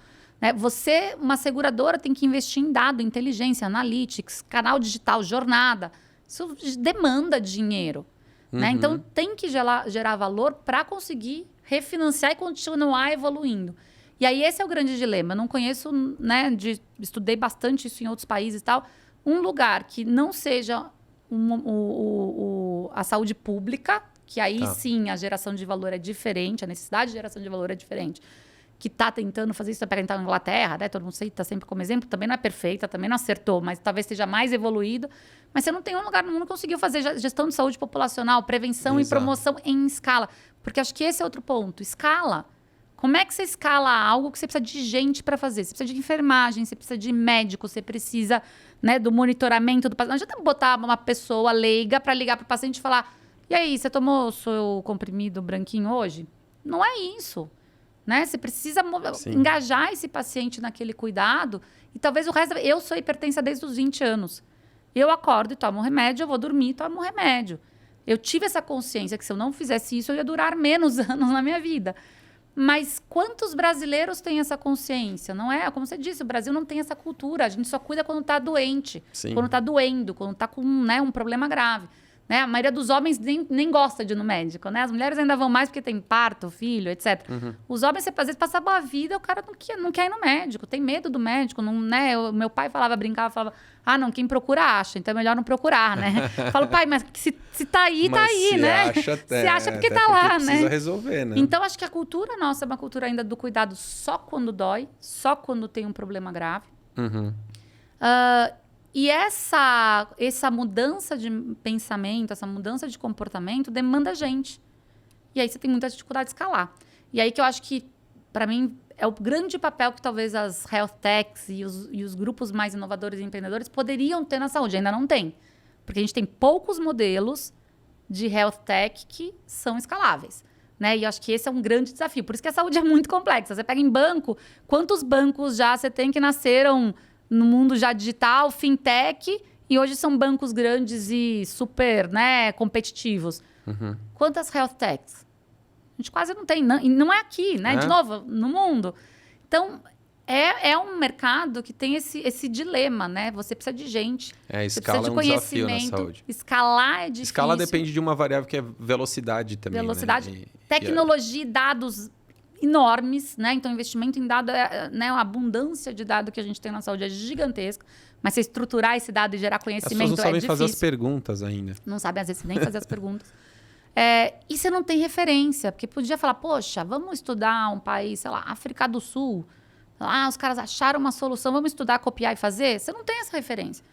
Speaker 2: Né? Você, uma seguradora, tem que investir em dado, inteligência, analytics, canal digital, jornada. Isso demanda dinheiro. Né? Então, tem que gerar valor para conseguir refinanciar e continuar evoluindo. E aí, esse é o grande dilema. Eu não conheço, né, estudei bastante isso em outros países e tal, um lugar que não seja a saúde pública, que aí sim a geração de valor é diferente, a necessidade de geração de valor é diferente, que está tentando fazer isso, para entrar na Inglaterra, né? Todo mundo está sempre como exemplo, também não é perfeita, também não acertou, mas talvez seja mais evoluído. Mas você não tem um lugar no mundo que conseguiu fazer gestão de saúde populacional, prevenção e promoção em escala. Porque acho que esse é outro ponto, escala. Como é que você escala algo que você precisa de gente para fazer? Você precisa de enfermagem, você precisa de médico, você precisa, né, do monitoramento do paciente. Não adianta botar uma pessoa leiga para ligar para o paciente e falar: e aí, você tomou o seu comprimido branquinho hoje? Não é isso. Né? Você precisa engajar esse paciente naquele cuidado. E talvez o resto... Eu sou hipertensa desde os 20 anos. Eu acordo e tomo um remédio, eu vou dormir e tomo um remédio. Eu tive essa consciência que se eu não fizesse isso, eu ia durar menos anos na minha vida. Mas quantos brasileiros têm essa consciência? Não é? Como você disse, o Brasil não tem essa cultura. A gente só cuida quando está doente, quando está doendo, quando está com, né, um problema grave. Né? A maioria dos homens nem gosta de ir no médico, né? As mulheres ainda vão mais porque tem parto, filho, etc. Os homens, às vezes, passam a vida, o cara não quer ir no médico, tem medo do médico. Não, né? Meu pai brincava, não, quem procura acha, então é melhor não procurar, né? Eu falo, pai, mas se tá aí, tá aí, né? Se acha porque tá lá, né?
Speaker 1: Precisa resolver, né?
Speaker 2: Então, acho que a cultura nossa é uma cultura ainda do cuidado só quando dói, só quando tem um problema grave. E essa mudança de pensamento, essa mudança de comportamento demanda gente. E aí você tem muita dificuldade de escalar. E aí que eu acho que, para mim, é o grande papel que talvez as health techs e os grupos mais inovadores e empreendedores poderiam ter na saúde. Ainda não tem. Porque a gente tem poucos modelos de health tech que são escaláveis. Né? E eu acho que esse é um grande desafio. Por isso que a saúde é muito complexa. Você pega em banco, quantos bancos já você tem que nasceram no mundo já digital, fintech, e hoje são bancos grandes e super, né, competitivos. Quantas health techs? A gente quase não tem. E não é aqui, né? De novo, no mundo. Então, é um mercado que tem esse dilema, né? Você precisa de gente.
Speaker 1: Escala é um desafio na saúde.
Speaker 2: Escalar é difícil.
Speaker 1: Escala depende de uma variável que é velocidade também.
Speaker 2: Velocidade,
Speaker 1: né?
Speaker 2: tecnologia e dados enormes, né? Então, investimento em dado, né? A abundância de dado que a gente tem na saúde é gigantesca. Mas você estruturar esse dado e gerar conhecimento é difícil.
Speaker 1: As pessoas não sabem fazer as perguntas ainda.
Speaker 2: Não sabem, às vezes, nem fazer as perguntas. E você não tem referência. Porque podia falar, poxa, vamos estudar um país, sei lá, África do Sul. Lá, os caras acharam uma solução, vamos estudar, copiar e fazer. Você não tem essa referência.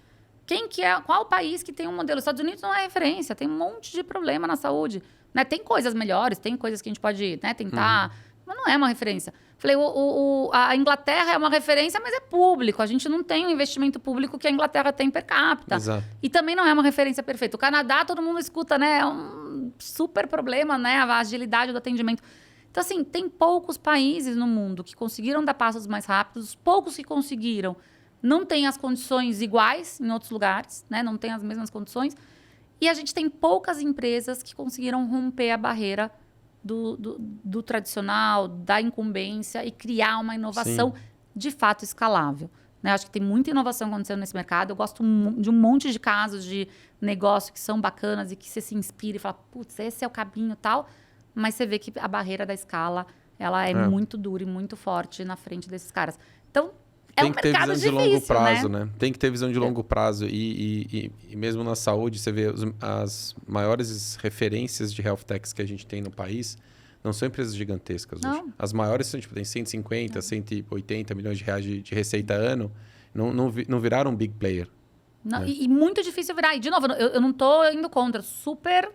Speaker 2: Qual o país que tem um modelo? Os Estados Unidos não é referência. Tem um monte de problema na saúde. Né? Tem coisas melhores, tem coisas que a gente pode, né, tentar... Mas não é uma referência. Falei, a Inglaterra é uma referência, mas é público. A gente não tem o investimento público que a Inglaterra tem per capita.
Speaker 1: Exato.
Speaker 2: E também não é uma referência perfeita. O Canadá, todo mundo escuta, né? É um super problema, né? A agilidade do atendimento. Então, assim, tem poucos países no mundo que conseguiram dar passos mais rápidos. Os poucos que conseguiram não têm as condições iguais em outros lugares, né? Não tem as mesmas condições. E a gente tem poucas empresas que conseguiram romper a barreira do tradicional, da incumbência e criar uma inovação de fato escalável. Né? Acho que tem muita inovação acontecendo nesse mercado. Eu gosto de um monte de casos de negócio que são bacanas e que você se inspira e fala, putz, esse é o caminho e tal. Mas você vê que a barreira da escala ela é muito dura e muito forte na frente desses caras. Então, é um
Speaker 1: tem que ter
Speaker 2: mercado
Speaker 1: visão
Speaker 2: difícil,
Speaker 1: de longo prazo,
Speaker 2: né?
Speaker 1: Tem que ter visão de longo prazo. E mesmo na saúde, você vê as maiores referências de health techs que a gente tem no país não são empresas gigantescas hoje. As maiores são, tipo, tem 150, 180 milhões de reais de receita ano. Não viraram um big player.
Speaker 2: Não, e muito difícil virar. E, de novo, eu não tô indo contra. Super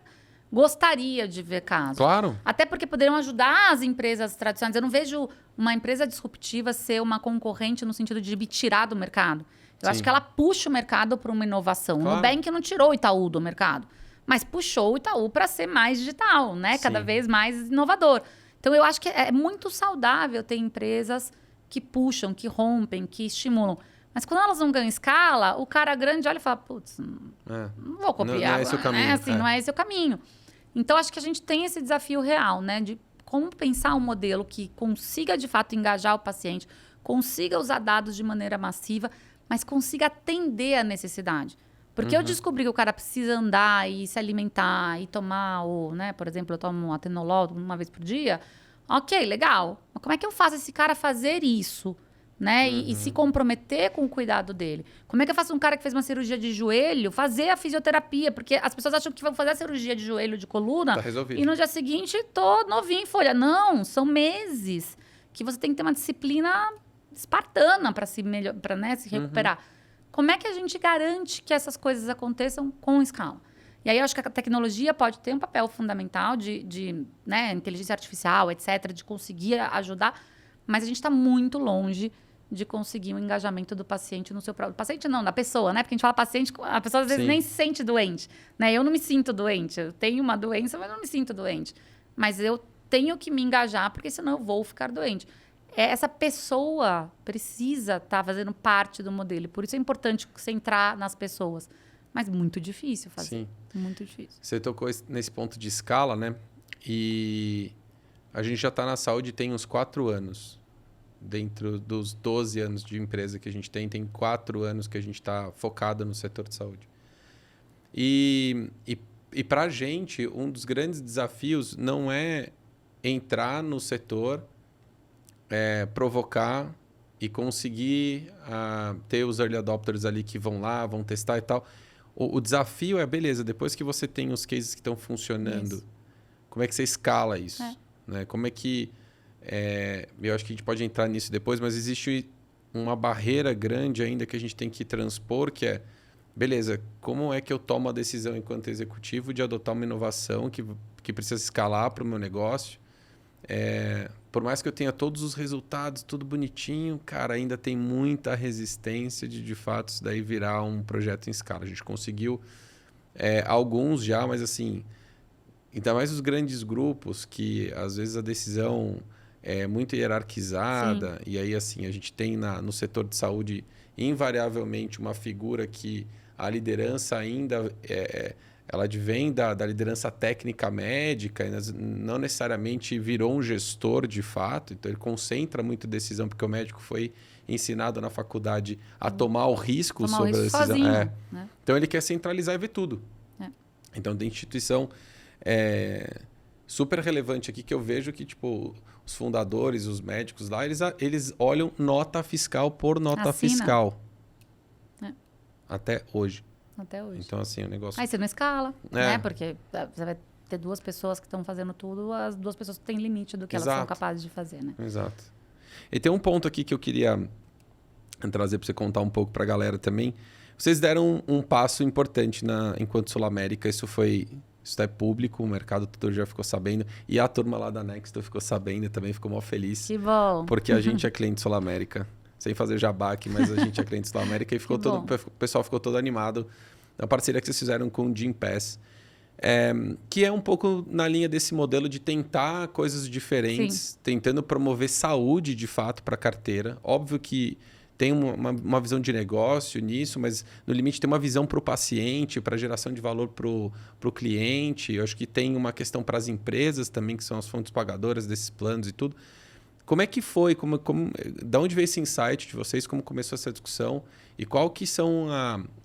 Speaker 2: gostaria de ver casos.
Speaker 1: Claro.
Speaker 2: Até porque poderiam ajudar as empresas tradicionais. Eu não vejo uma empresa disruptiva ser uma concorrente no sentido de me tirar do mercado. Eu acho que ela puxa o mercado para uma inovação. Claro. O Nubank não tirou o Itaú do mercado, mas puxou o Itaú para ser mais digital, né? Cada vez mais inovador. Então, eu acho que é muito saudável ter empresas que puxam, que rompem, que estimulam. Mas quando elas não ganham escala, o cara grande olha e fala, putz, não vou copiar.
Speaker 1: Não é esse o caminho.
Speaker 2: Não é esse o caminho. Então, acho que a gente tem esse desafio real, né? De como pensar um modelo que consiga, de fato, engajar o paciente, consiga usar dados de maneira massiva, mas consiga atender a necessidade. Porque eu descobri que o cara precisa andar e se alimentar e tomar, né? Por exemplo, eu tomo um atenolol uma vez por dia. Ok, legal. Mas como é que eu faço esse cara fazer isso? Né? E se comprometer com o cuidado dele. Como é que eu faço um cara que fez uma cirurgia de joelho fazer a fisioterapia? Porque as pessoas acham que vão fazer a cirurgia de joelho, de coluna, e no dia seguinte tô novinho em folha. Não, são meses que você tem que ter uma disciplina espartana para se recuperar. Como é que a gente garante que essas coisas aconteçam com escala? E aí eu acho que a tecnologia pode ter um papel fundamental de né, inteligência artificial, etc., de conseguir ajudar, mas a gente está muito longe de conseguir um engajamento do paciente no seu próprio... Paciente não, da pessoa, né? Porque a gente fala paciente, a pessoa às vezes nem se sente doente, né? Eu não me sinto doente, eu tenho uma doença, mas não me sinto doente. Mas eu tenho que me engajar, porque senão eu vou ficar doente. Essa pessoa precisa estar fazendo parte do modelo, por isso é importante centrar nas pessoas. Mas muito difícil fazer. Sim. Muito difícil.
Speaker 1: Você tocou nesse ponto de escala, né? E a gente já está na saúde tem uns 4 anos. Dentro dos 12 anos de empresa que a gente tem 4 anos que a gente está focado no setor de saúde. E para a gente, um dos grandes desafios não é entrar no setor, provocar e conseguir ter os early adopters ali que vão lá, vão testar e tal. O desafio é, beleza, depois que você tem os cases que estão funcionando, como é que você escala isso? Né? Como é que... eu acho que a gente pode entrar nisso depois, mas existe uma barreira grande ainda que a gente tem que transpor, que é, beleza, como é que eu tomo a decisão enquanto executivo de adotar uma inovação que precisa escalar para o meu negócio? Por mais que eu tenha todos os resultados, tudo bonitinho, cara, ainda tem muita resistência de fato, isso daí virar um projeto em escala. A gente conseguiu alguns já, mas assim, ainda mais os grandes grupos que às vezes a decisão é muito hierarquizada. Sim. E aí assim a gente tem no setor de saúde invariavelmente uma figura que a liderança ainda ela advém da liderança técnica médica, não necessariamente virou um gestor de fato, então ele concentra muito decisão, porque o médico foi ensinado na faculdade a tomar o risco sobre a decisão.
Speaker 2: Sozinho, né?
Speaker 1: Então ele quer centralizar e ver tudo. Então tem instituição super relevante aqui que eu vejo que tipo, os fundadores, os médicos lá, eles olham nota fiscal por nota fiscal. Até hoje. Então, assim, o negócio...
Speaker 2: Aí você não escala, né? Porque você vai ter 2 pessoas que estão fazendo tudo, as 2 pessoas têm limite do que elas são capazes de fazer, né?
Speaker 1: Exato. E tem um ponto aqui que eu queria trazer para você contar um pouco para a galera também. Vocês deram um passo importante enquanto Sul América, isso é público, o mercado todo já ficou sabendo. E a turma lá da Nexto ficou sabendo, também ficou mó feliz.
Speaker 2: Que bom!
Speaker 1: Porque a gente é cliente Sul América. Sem fazer jabá aqui, mas a gente é cliente Sul América e o pessoal ficou todo animado. A parceria que vocês fizeram com o Gympass, que é um pouco na linha desse modelo de tentar coisas diferentes, tentando promover saúde de fato para a carteira. Óbvio que tem uma visão de negócio nisso, mas no limite tem uma visão para o paciente, para geração de valor para o cliente. Eu acho que tem uma questão para as empresas também, que são as fontes pagadoras desses planos e tudo. Como é que foi? Da onde veio esse insight de vocês? Como começou essa discussão? E qual que são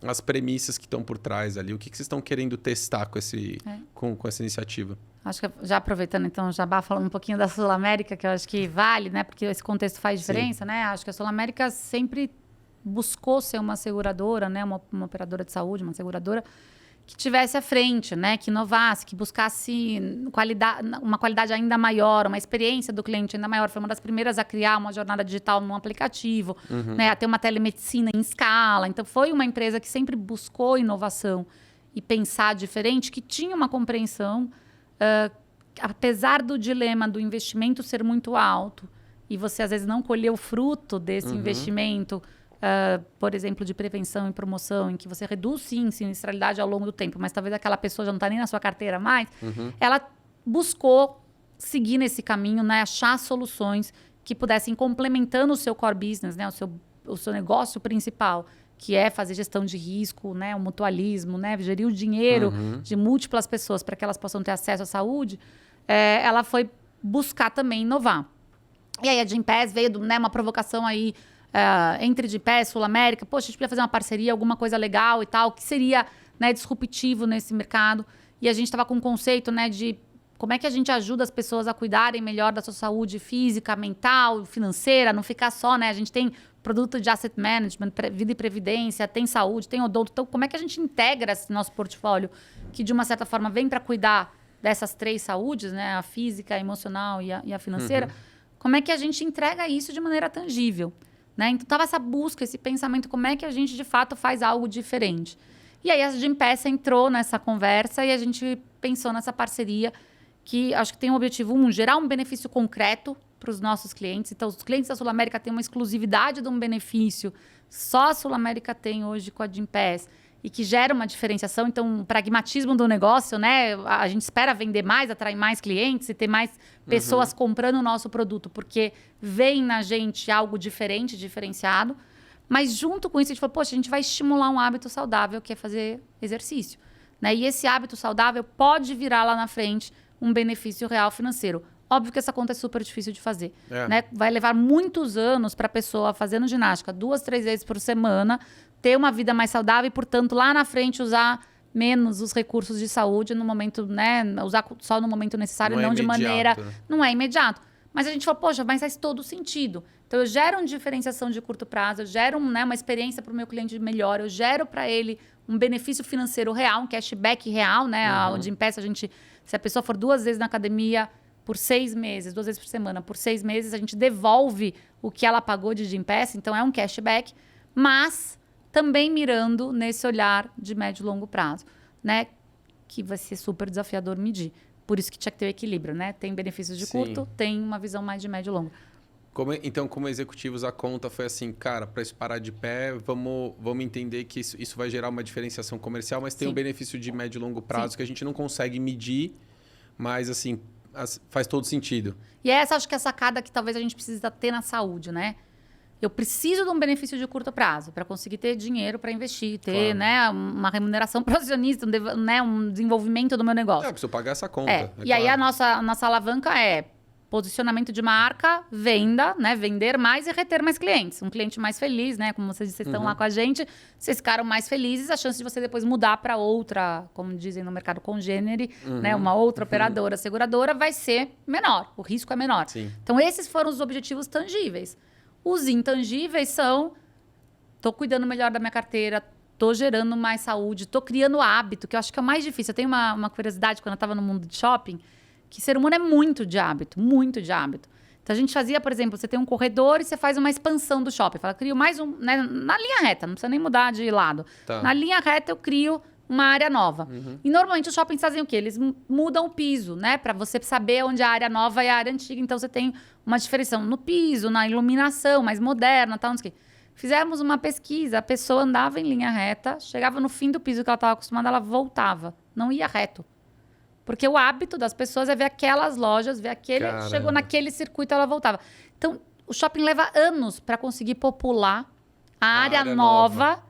Speaker 1: as premissas que estão por trás ali? O que vocês estão querendo testar com essa iniciativa?
Speaker 2: Acho que já aproveitando, então, Jabá, falando um pouquinho da Sul América, que eu acho que vale, né? Porque esse contexto faz diferença, né? Acho que a Sul América sempre buscou ser uma seguradora, né? Uma operadora de saúde, uma seguradora que tivesse à frente, né? Que inovasse, que buscasse uma qualidade ainda maior, uma experiência do cliente ainda maior. Foi uma das primeiras a criar uma jornada digital num aplicativo, né? A ter uma telemedicina em escala. Então, foi uma empresa que sempre buscou inovação e pensar diferente, que tinha uma compreensão... apesar do dilema do investimento ser muito alto e você, às vezes, não colher o fruto desse investimento, por exemplo, de prevenção e promoção, em que você reduz, sim, sinistralidade ao longo do tempo, mas talvez aquela pessoa já não está nem na sua carteira mais, ela buscou seguir nesse caminho, né, achar soluções que pudessem complementando o seu core business, né, o seu negócio principal, que é fazer gestão de risco, né, o mutualismo, né, gerir o dinheiro de múltiplas pessoas para que elas possam ter acesso à saúde, ela foi buscar também inovar. E aí a Gympass veio, né, uma provocação aí entre Gympass e Sul América. Poxa, a gente podia fazer uma parceria, alguma coisa legal e tal, que seria, né, disruptivo nesse mercado. E a gente estava com um conceito, né, de como é que a gente ajuda as pessoas a cuidarem melhor da sua saúde física, mental, financeira, não ficar só, né? A gente tem produto de asset management, vida e previdência, tem saúde, tem odonto. Então, como é que a gente integra esse nosso portfólio, que de uma certa forma vem para cuidar dessas 3 saúdes, né? A física, a emocional e a financeira. Como é que a gente entrega isso de maneira tangível, né? Então, estava essa busca, esse pensamento, como é que a gente, de fato, faz algo diferente. E aí, a Gympass entrou nessa conversa e a gente pensou nessa parceria que acho que tem um objetivo, gerar um benefício concreto para os nossos clientes. Então, os clientes da Sul América têm uma exclusividade de um benefício, só a Sul América tem hoje com a Gympass, e que gera uma diferenciação. Então, o pragmatismo do negócio, né? A gente espera vender mais, atrair mais clientes e ter mais pessoas comprando o nosso produto, porque vem na gente algo diferente, diferenciado. Mas, junto com isso, a gente falou, poxa, a gente vai estimular um hábito saudável, que é fazer exercício, né? E esse hábito saudável pode virar lá na frente um benefício real financeiro. Óbvio que essa conta é super difícil de fazer, né? Vai levar muitos anos para a pessoa fazendo ginástica 2, 3 vezes por semana, ter uma vida mais saudável e, portanto, lá na frente usar menos os recursos de saúde no momento, né? Usar só no momento necessário, não de maneira... Não é imediato. Mas a gente falou, poxa, mas faz todo sentido. Então, eu gero uma diferenciação de curto prazo, eu gero, né, uma experiência para o meu cliente melhor, eu gero para ele um benefício financeiro real, um cashback real, né? A Gympass, se a pessoa for 2 vezes na academia por 6 meses, 2 vezes por semana, por 6 meses, a gente devolve o que ela pagou de Gympass, então é um cashback, mas também mirando nesse olhar de médio e longo prazo, né? Que vai ser super desafiador medir. Por isso que tinha que ter o equilíbrio, né? Tem benefícios de curto, tem uma visão mais de médio e longo.
Speaker 1: Então, como executivos, a conta foi assim, cara, para isso parar de pé, vamos entender que isso vai gerar uma diferenciação comercial, mas tem um benefício de médio e longo prazo que a gente não consegue medir, mas assim, faz todo sentido.
Speaker 2: E essa, acho que é a sacada que talvez a gente precisa ter na saúde, né? Eu preciso de um benefício de curto prazo para conseguir ter dinheiro para investir, ter né, uma remuneração para o acionista, né, um desenvolvimento do meu negócio.
Speaker 1: Eu preciso pagar essa conta.
Speaker 2: E aí a nossa alavanca é posicionamento de marca, venda, né? Vender mais e reter mais clientes. Um cliente mais feliz, né? Como vocês estão lá com a gente, vocês ficaram mais felizes, a chance de você depois mudar para outra, como dizem no mercado congênere, né? Uma outra operadora, seguradora, vai ser menor. O risco é menor.
Speaker 1: Sim.
Speaker 2: Então, esses foram os objetivos tangíveis. Os intangíveis são: tô cuidando melhor da minha carteira, tô gerando mais saúde, tô criando hábito, que eu acho que é o mais difícil. Eu tenho uma curiosidade, quando eu estava no mundo de shopping, que ser humano é muito de hábito, muito de hábito. Então, a gente fazia, por exemplo, você tem um corredor e você faz uma expansão do shopping. Fala, crio mais um, né, na linha reta, não precisa nem mudar de lado.
Speaker 1: Tá.
Speaker 2: Na linha reta, eu crio uma área nova. E, normalmente, os shoppings fazem o quê? Eles mudam o piso, né? Para você saber onde a área nova e a área antiga. Então, você tem uma diferença no piso, na iluminação mais moderna, tal, não sei o quê. Fizemos uma pesquisa, a pessoa andava em linha reta, chegava no fim do piso que ela estava acostumada, ela voltava, não ia reto. Porque o hábito das pessoas é ver aquelas lojas, ver aquele...
Speaker 1: Caramba.
Speaker 2: Chegou naquele circuito, ela voltava. Então, o shopping leva anos para conseguir popular a área nova,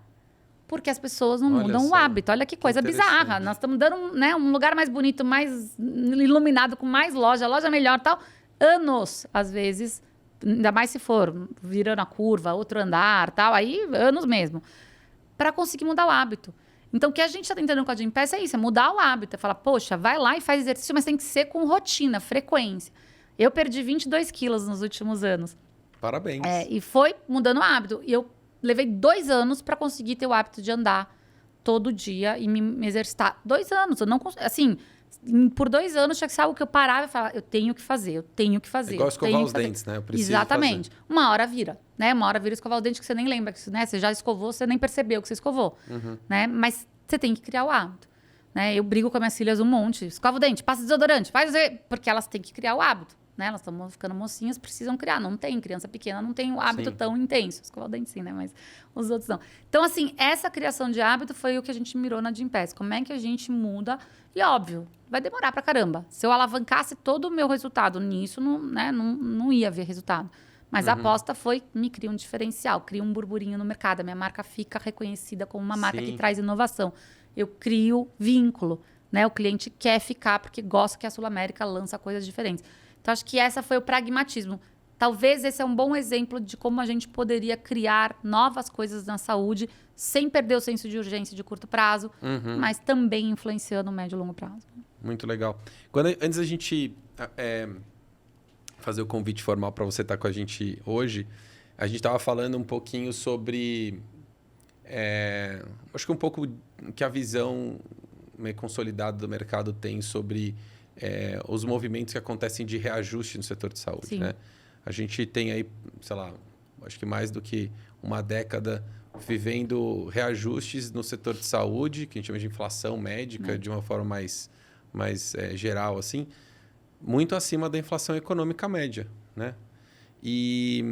Speaker 2: porque as pessoas não mudam o hábito. Olha que coisa bizarra. Nós estamos dando né, um lugar mais bonito, mais iluminado, com mais loja melhor e tal. Anos, às vezes, ainda mais se for virando a curva, outro andar, tal, aí anos mesmo, para conseguir mudar o hábito. Então, o que a gente está tentando com a Gympass é isso, é mudar o hábito. É falar, poxa, vai lá e faz exercício, mas tem que ser com rotina, frequência. Eu perdi 22 quilos nos últimos anos.
Speaker 1: Parabéns.
Speaker 2: E foi mudando o hábito. E eu levei 2 anos para conseguir ter o hábito de andar todo dia e me exercitar. 2 anos. Eu não assim, por 2 anos tinha que ser algo que eu parava e falava, eu tenho que fazer, eu tenho que fazer.
Speaker 1: Igual escovar os dentes, né? Eu preciso
Speaker 2: Exatamente.
Speaker 1: fazer.
Speaker 2: Uma hora vira, né? Uma hora vira escovar o dente que você nem lembra, né? Você já escovou, você nem percebeu que você escovou, né? Mas você tem que criar o hábito, né? Eu brigo com as minhas filhas um monte. Escova o dente, passa desodorante, porque elas têm que criar o hábito, né? Elas estão ficando mocinhas, precisam criar. Não tem, criança pequena não tem o hábito tão intenso. Escovar o dente sim, né? Mas os outros não. Então, assim, essa criação de hábito foi o que a gente mirou na Gympass. Como é que a gente muda? E, óbvio, vai demorar pra caramba. Se eu alavancasse todo o meu resultado nisso, não ia haver resultado. Mas a aposta foi, me cria um diferencial, cria um burburinho no mercado. A minha marca fica reconhecida como uma marca que traz inovação. Eu crio vínculo, né? O cliente quer ficar porque gosta que a Sul América lança coisas diferentes. Então, acho que essa foi o pragmatismo. Talvez esse é um bom exemplo de como a gente poderia criar novas coisas na saúde sem perder o senso de urgência de curto prazo, mas também influenciando o médio e longo prazo.
Speaker 1: Muito legal. Antes da gente fazer o convite formal para você estar com a gente hoje, a gente estava falando um pouquinho sobre... acho que um pouco que a visão meio consolidada do mercado tem sobre os movimentos que acontecem de reajuste no setor de saúde.
Speaker 2: Sim.
Speaker 1: Né? A gente tem aí, sei lá, acho que mais do que uma década vivendo reajustes no setor de saúde, que a gente chama de inflação médica, de uma forma mais geral, assim, muito acima da inflação econômica média, né? E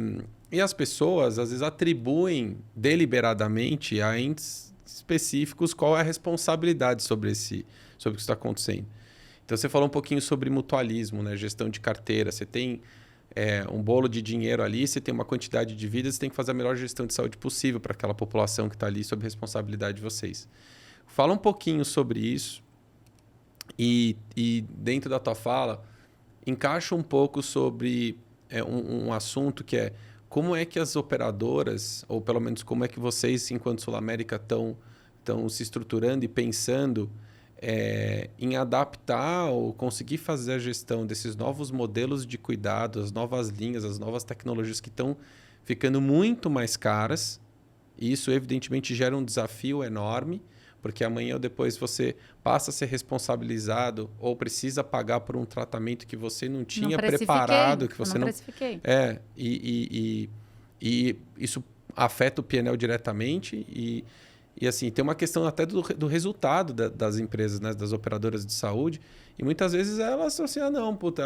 Speaker 1: as pessoas, às vezes, atribuem deliberadamente a entes específicos qual é a responsabilidade sobre o que está acontecendo. Então, você falou um pouquinho sobre mutualismo, né? Gestão de carteira. Você tem um bolo de dinheiro ali, você tem uma quantidade de vidas, você tem que fazer a melhor gestão de saúde possível para aquela população que está ali sob responsabilidade de vocês. Fala um pouquinho sobre isso e dentro da tua fala, encaixa um pouco sobre um assunto que é como é que as operadoras, ou pelo menos como é que vocês, enquanto Sul América, estão se estruturando e pensando em adaptar ou conseguir fazer a gestão desses novos modelos de cuidado, as novas linhas, as novas tecnologias que estão ficando muito mais caras. E isso, evidentemente, gera um desafio enorme, porque amanhã ou depois você passa a ser responsabilizado ou precisa pagar por um tratamento que você não tinha preparado. Que você não
Speaker 2: precifiquei.
Speaker 1: E isso afeta o P&L diretamente e assim, tem uma questão até do resultado das empresas, né, das operadoras de saúde. E muitas vezes elas estão assim, ela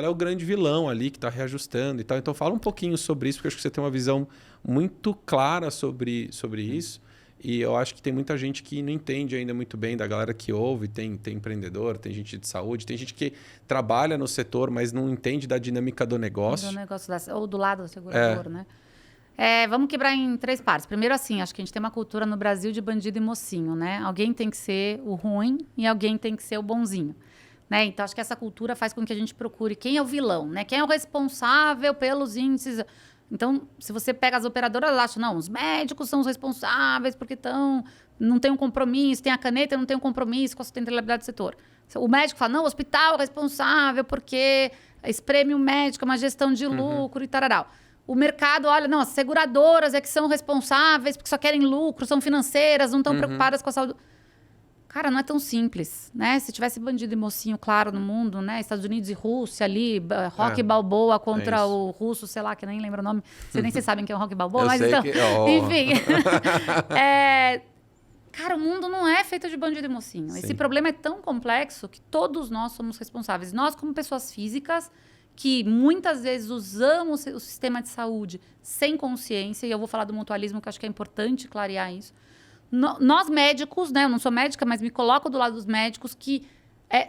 Speaker 1: é o grande vilão ali que está reajustando e tal. Então fala um pouquinho sobre isso, porque eu acho que você tem uma visão muito clara sobre isso. E eu acho que tem muita gente que não entende ainda muito bem, da galera que ouve, tem empreendedor, tem gente de saúde, tem gente que trabalha no setor, mas não entende da dinâmica do negócio.
Speaker 2: Do negócio ou do lado do segurador, né? Vamos quebrar em 3 partes. Primeiro, assim, acho que a gente tem uma cultura no Brasil de bandido e mocinho, né? Alguém tem que ser o ruim e alguém tem que ser o bonzinho, né? Então, acho que essa cultura faz com que a gente procure quem é o vilão, né? Quem é o responsável pelos índices. Então, se você pega as operadoras, elas acham, não, os médicos são os responsáveis porque não tem um compromisso, tem a caneta, não tem um compromisso com a sustentabilidade do setor. O médico fala, não, o hospital é responsável porque espreme o médico, é uma gestão de lucro e tararau. O mercado, olha, não, as seguradoras é que são responsáveis porque só querem lucro, são financeiras, não estão preocupadas com a saúde. Cara, não é tão simples, né? Se tivesse bandido e mocinho, claro, no mundo, né? Estados Unidos e Rússia ali, Rocky Balboa contra o russo, sei lá, que nem lembro o nome. Vocês nem sabem quem é o Rocky Balboa, mas então... Enfim. Cara, o mundo não é feito de bandido e mocinho. Sim. Esse problema é tão complexo que todos nós somos responsáveis. Nós, como pessoas físicas, que muitas vezes usamos o sistema de saúde sem consciência, e eu vou falar do mutualismo, que eu acho que é importante clarear isso. Nós médicos, né? Eu não sou médica, mas me coloco do lado dos médicos que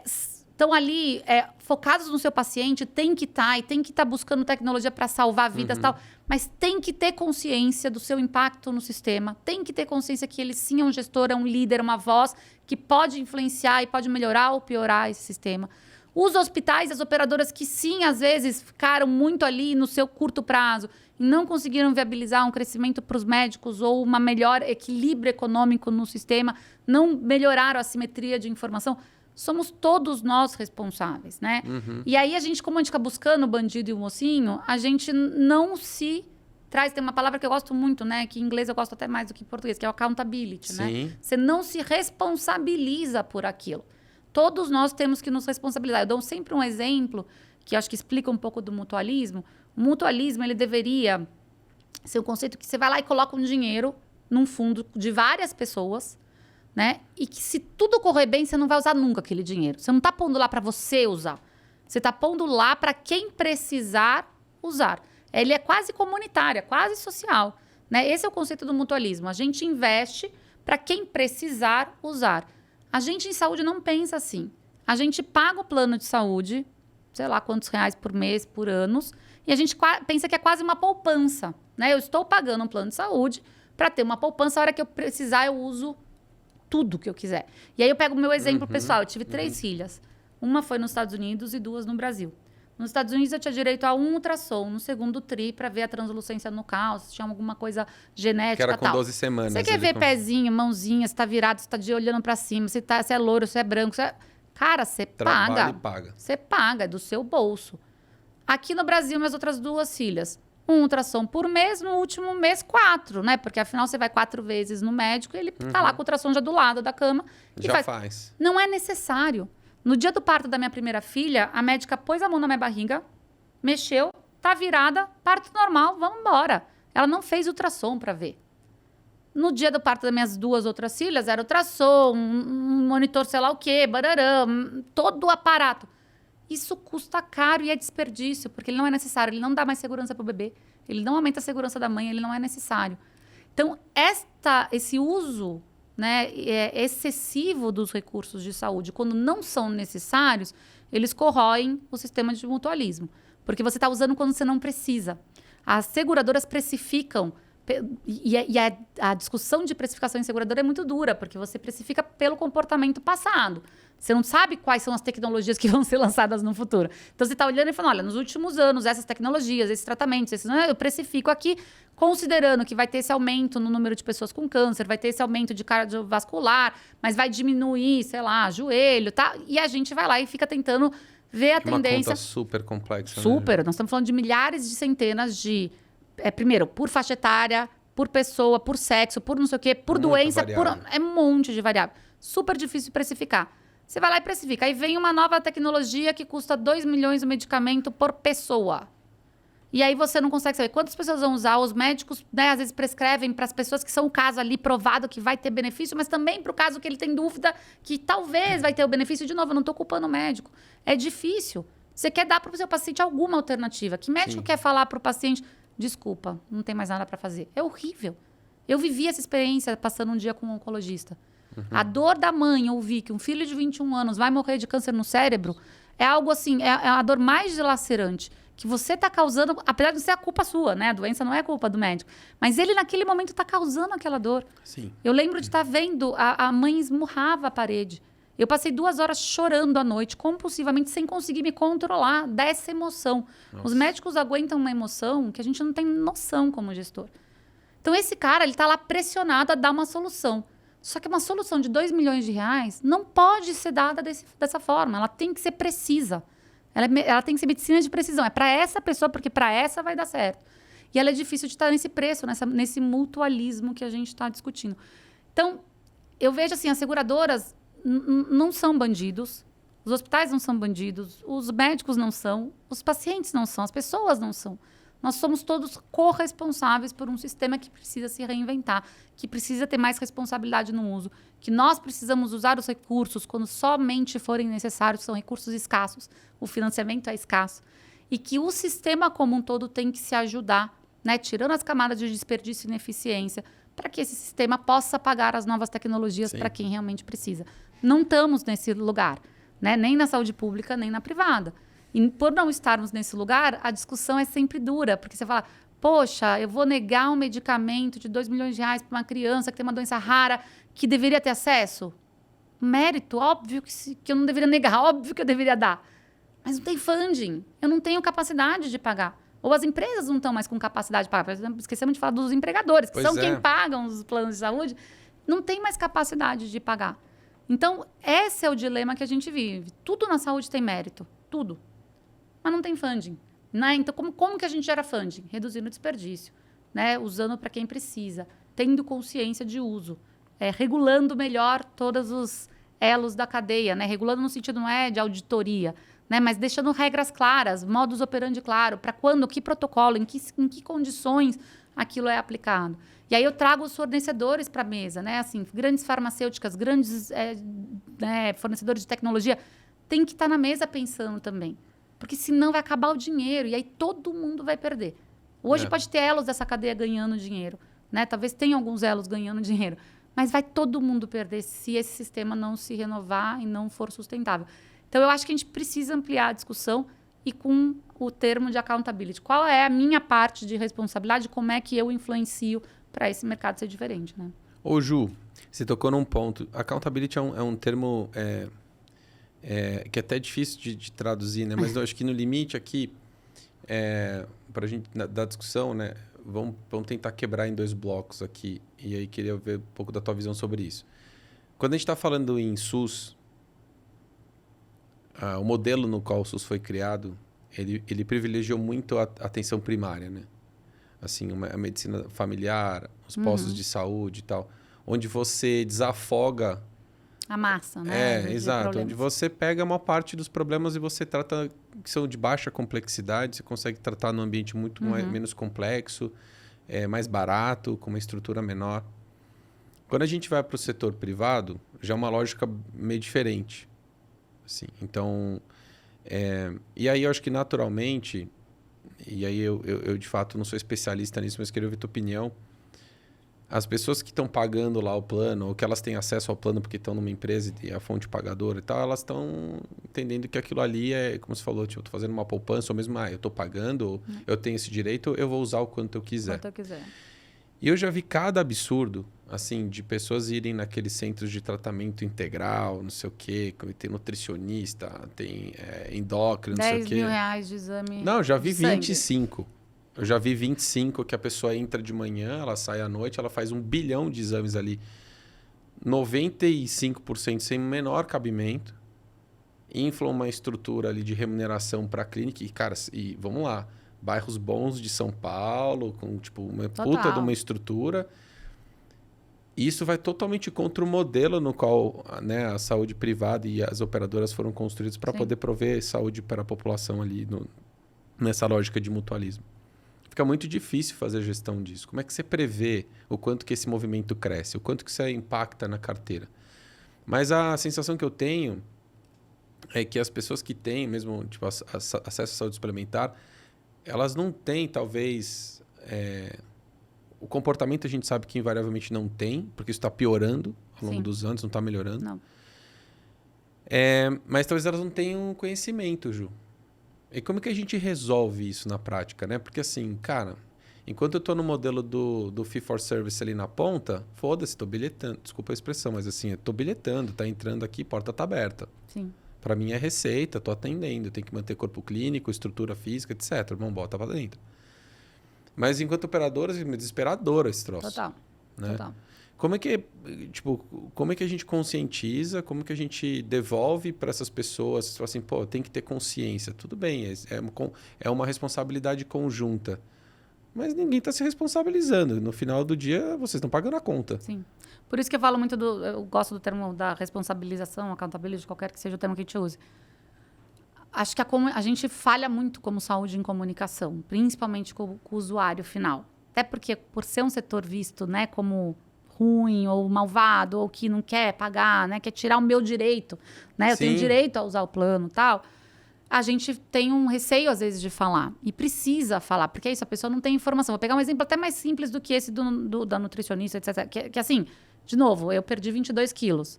Speaker 2: estão ali focados no seu paciente, tem que estar e tem que estar buscando tecnologia para salvar vidas e tal, mas tem que ter consciência do seu impacto no sistema, tem que ter consciência que ele sim é um gestor, é um líder, uma voz que pode influenciar e pode melhorar ou piorar esse sistema. Os hospitais, as operadoras que sim, às vezes, ficaram muito ali no seu curto prazo e não conseguiram viabilizar um crescimento para os médicos ou um melhor equilíbrio econômico no sistema, não melhoraram a simetria de informação, somos todos nós responsáveis, né? E aí a gente, como a gente fica buscando o bandido e o mocinho, a gente não se traz... Tem uma palavra que eu gosto muito, né? Que em inglês eu gosto até mais do que em português, que é o accountability, né? Você não se responsabiliza por aquilo. Todos nós temos que nos responsabilizar. Eu dou sempre um exemplo que acho que explica um pouco do mutualismo. O mutualismo, ele deveria ser um conceito que você vai lá e coloca um dinheiro num fundo de várias pessoas, né? E que se tudo correr bem, você não vai usar nunca aquele dinheiro. Você não está pondo lá para você usar. Você está pondo lá para quem precisar usar. Ele é quase comunitário, é quase social, né? Esse é o conceito do mutualismo. A gente investe para quem precisar usar. A gente em saúde não pensa assim. A gente paga o plano de saúde, sei lá quantos reais por mês, por anos, e a gente pensa que é quase uma poupança, né? Eu estou pagando um plano de saúde para ter uma poupança, a hora que eu precisar eu uso tudo que eu quiser. E aí eu pego o meu exemplo pessoal. Eu tive 3 filhas. Uma foi nos Estados Unidos e 2 no Brasil. Nos Estados Unidos eu tinha direito a um ultrassom no segundo tri para ver a translucência nucal, se tinha alguma coisa genética,
Speaker 1: que era com
Speaker 2: tal.
Speaker 1: 12 semanas.
Speaker 2: Você quer ver pezinho, mãozinha, se tá virado, se tá olhando para cima, se é loiro, se é branco. Cara, você paga. Você paga, é do seu bolso. Aqui no Brasil, minhas outras 2 filhas. Um ultrassom por mês, no último mês 4, né? Porque afinal você vai 4 vezes no médico e ele tá lá com o ultrassom já do lado da cama. E
Speaker 1: já faz.
Speaker 2: Não é necessário. No dia do parto da minha primeira filha, a médica pôs a mão na minha barriga, mexeu, tá virada, parto normal, vamos embora. Ela não fez ultrassom para ver. No dia do parto das minhas 2 outras filhas, era ultrassom, um monitor sei lá o quê, barará, todo o aparato. Isso custa caro e é desperdício, porque ele não é necessário, ele não dá mais segurança para o bebê, ele não aumenta a segurança da mãe, ele não é necessário. Então, esse uso, né, excessivo dos recursos de saúde, quando não são necessários, eles corroem o sistema de mutualismo. Porque você está usando quando você não precisa. As seguradoras precificam, e a discussão de precificação em seguradora é muito dura, porque você precifica pelo comportamento passado. Você não sabe quais são as tecnologias que vão ser lançadas no futuro. Então, você está olhando e falando, olha, nos últimos anos, essas tecnologias, esses tratamentos, eu precifico aqui, considerando que vai ter esse aumento no número de pessoas com câncer, vai ter esse aumento de cardiovascular, mas vai diminuir, sei lá, joelho, tá? E a gente vai lá e fica tentando ver a tendência.
Speaker 1: Uma conta super complexa.
Speaker 2: Super. Né? Nós estamos falando de milhares de centenas de... primeiro, por faixa etária, por pessoa, por sexo, por não sei o quê, por doença, é um monte de variável. Super difícil de precificar. Você vai lá e precifica. Aí vem uma nova tecnologia que custa 2 milhões o medicamento por pessoa. E aí você não consegue saber quantas pessoas vão usar. Os médicos, né, às vezes prescrevem para as pessoas que são o caso ali provado que vai ter benefício, mas também para o caso que ele tem dúvida que talvez vai ter o benefício. De novo, eu não estou culpando o médico. É difícil. Você quer dar para o seu paciente alguma alternativa. Que médico quer falar para o paciente, desculpa, não tem mais nada para fazer? É horrível. Eu vivi essa experiência passando um dia com um oncologista. A dor da mãe ouvir que um filho de 21 anos vai morrer de câncer no cérebro é algo assim, é a dor mais dilacerante que você está causando, apesar de ser a culpa sua, né? A doença não é culpa do médico. Mas ele, naquele momento, está causando aquela dor.
Speaker 1: Sim.
Speaker 2: Eu lembro de estar vendo a mãe esmurrava a parede. Eu passei 2 horas chorando à noite, compulsivamente, sem conseguir me controlar dessa emoção. Nossa. Os médicos aguentam uma emoção que a gente não tem noção como gestor. Então, esse cara, ele está lá pressionado a dar uma solução. Só que uma solução de 2 milhões de reais não pode ser dada dessa forma. Ela tem que ser precisa. Ela tem que ser medicina de precisão. É para essa pessoa, porque para essa vai dar certo. E ela é difícil de estar nesse preço, nesse mutualismo que a gente está discutindo. Então, eu vejo assim, as seguradoras não são bandidos, os hospitais não são bandidos, os médicos não são, os pacientes não são, as pessoas não são. Nós somos todos corresponsáveis por um sistema que precisa se reinventar, que precisa ter mais responsabilidade no uso, que nós precisamos usar os recursos quando somente forem necessários, são recursos escassos, o financiamento é escasso, e que o sistema como um todo tem que se ajudar, né, tirando as camadas de desperdício e ineficiência, para que esse sistema possa pagar as novas tecnologias para quem realmente precisa. Não estamos nesse lugar, né, nem na saúde pública, nem na privada. E por não estarmos nesse lugar, a discussão é sempre dura, porque você fala, poxa, eu vou negar um medicamento de 2 milhões de reais para uma criança que tem uma doença rara, que deveria ter acesso? Mérito, óbvio que eu não deveria negar, óbvio que eu deveria dar. Mas não tem funding. Eu não tenho capacidade de pagar. Ou as empresas não estão mais com capacidade de pagar. Por exemplo, esquecemos de falar dos empregadores, que são quem pagam os planos de saúde. Não tem mais capacidade de pagar. Então, esse é o dilema que a gente vive. Tudo na saúde tem mérito. Tudo. Mas não tem funding. Né? Então, como que a gente gera funding? Reduzindo o desperdício. Né? Usando para quem precisa. Tendo consciência de uso. Regulando melhor todos os elos da cadeia. Né? Regulando no sentido não é de auditoria, né? Mas deixando regras claras, modus operandi claro, para quando, que protocolo, em que condições aquilo é aplicado. E aí eu trago os fornecedores para a mesa, né? Assim, grandes farmacêuticas, grandes fornecedores de tecnologia, tem que estar na mesa pensando também. Porque senão vai acabar o dinheiro e aí todo mundo vai perder. Hoje pode ter elos dessa cadeia ganhando dinheiro, né? Talvez tenha alguns elos ganhando dinheiro, mas vai todo mundo perder se esse sistema não se renovar e não for sustentável. Então, eu acho que a gente precisa ampliar a discussão e com o termo de accountability. Qual é a minha parte de responsabilidade? Como é que eu influencio para esse mercado ser diferente, né?
Speaker 1: Ô, Ju, você tocou num ponto. Accountability é um termo que é até difícil de traduzir, né? Mas eu acho que no limite aqui, para a gente dar discussão, né? Vamos tentar quebrar em 2 blocos aqui. E aí queria ver um pouco da tua visão sobre isso. Quando a gente está falando em SUS... o modelo no qual o SUS foi criado, ele privilegiou muito a atenção primária, né? Assim, a medicina familiar, os postos de saúde e tal, onde você desafoga...
Speaker 2: A massa, né?
Speaker 1: Exato. Onde você pega uma parte dos problemas e você trata que são de baixa complexidade, você consegue tratar num ambiente muito menos complexo, mais barato, com uma estrutura menor. Quando a gente vai para o setor privado, já é uma lógica meio diferente. Assim, então, e aí eu acho que naturalmente, e aí eu de fato não sou especialista nisso, mas queria ouvir tua opinião, as pessoas que estão pagando lá o plano, ou que elas têm acesso ao plano porque estão numa empresa e a fonte pagadora e tal, elas estão entendendo que aquilo ali é, como você falou, tipo, eu estou fazendo uma poupança, ou mesmo, eu estou pagando, eu tenho esse direito, eu vou usar o quanto eu quiser.
Speaker 2: Quanto eu quiser.
Speaker 1: E eu já vi cada absurdo, assim, de pessoas irem naqueles centros de tratamento integral, não sei o quê, tem nutricionista, tem endócrino, não sei o quê.
Speaker 2: R$10.000 de exame.
Speaker 1: Não, já vi
Speaker 2: de sangue.
Speaker 1: 25. Eu já vi 25 que a pessoa entra de manhã, ela sai à noite, ela faz 1 bilhão de exames ali. 95% sem menor cabimento. Infla uma estrutura ali de remuneração para a clínica. E, cara, vamos lá. Bairros bons de São Paulo, com tipo uma puta de uma estrutura. Isso vai totalmente contra o modelo no qual, né, a saúde privada e as operadoras foram construídas para poder prover saúde para a população ali nessa lógica de mutualismo. Fica muito difícil fazer a gestão disso. Como é que você prevê o quanto que esse movimento cresce, o quanto que isso impacta na carteira? Mas a sensação que eu tenho é que as pessoas que têm mesmo tipo, acesso à saúde suplementar, elas não têm, talvez... O comportamento a gente sabe que invariavelmente não tem, porque isso está piorando ao longo dos anos, não está melhorando.
Speaker 2: Não.
Speaker 1: Mas talvez elas não tenham conhecimento, Ju. E como que a gente resolve isso na prática, né? Porque assim, cara, enquanto eu estou no modelo do fee for service ali na ponta, foda-se, estou bilhetando. Desculpa a expressão, mas assim, eu estou bilhetando, tá entrando aqui, porta tá aberta.
Speaker 2: Sim.
Speaker 1: Para mim é receita, estou atendendo, tem que manter corpo clínico, estrutura física, etc. Vamos, bota para dentro. Mas enquanto operadoras, é desesperador esse troço.
Speaker 2: Total.
Speaker 1: Né?
Speaker 2: Total.
Speaker 1: Como é que a gente conscientiza, como que a gente devolve para essas pessoas, assim, pô, tem que ter consciência. Tudo bem, é uma responsabilidade conjunta. Mas ninguém está se responsabilizando. No final do dia, vocês estão pagando a conta.
Speaker 2: Sim. Por isso que eu falo muito eu gosto do termo da responsabilização, accountability, qualquer que seja o termo que a gente use. Acho que a gente falha muito como saúde em comunicação, principalmente com o usuário final. Até porque, por ser um setor visto, né, como ruim ou malvado, ou que não quer pagar, né, quer tirar o meu direito, né, eu tenho direito a usar o plano e tal, a gente tem um receio, às vezes, de falar. E precisa falar, porque é isso, a pessoa não tem informação. Vou pegar um exemplo até mais simples do que esse da nutricionista, etc. Que assim, de novo, eu perdi 22 quilos.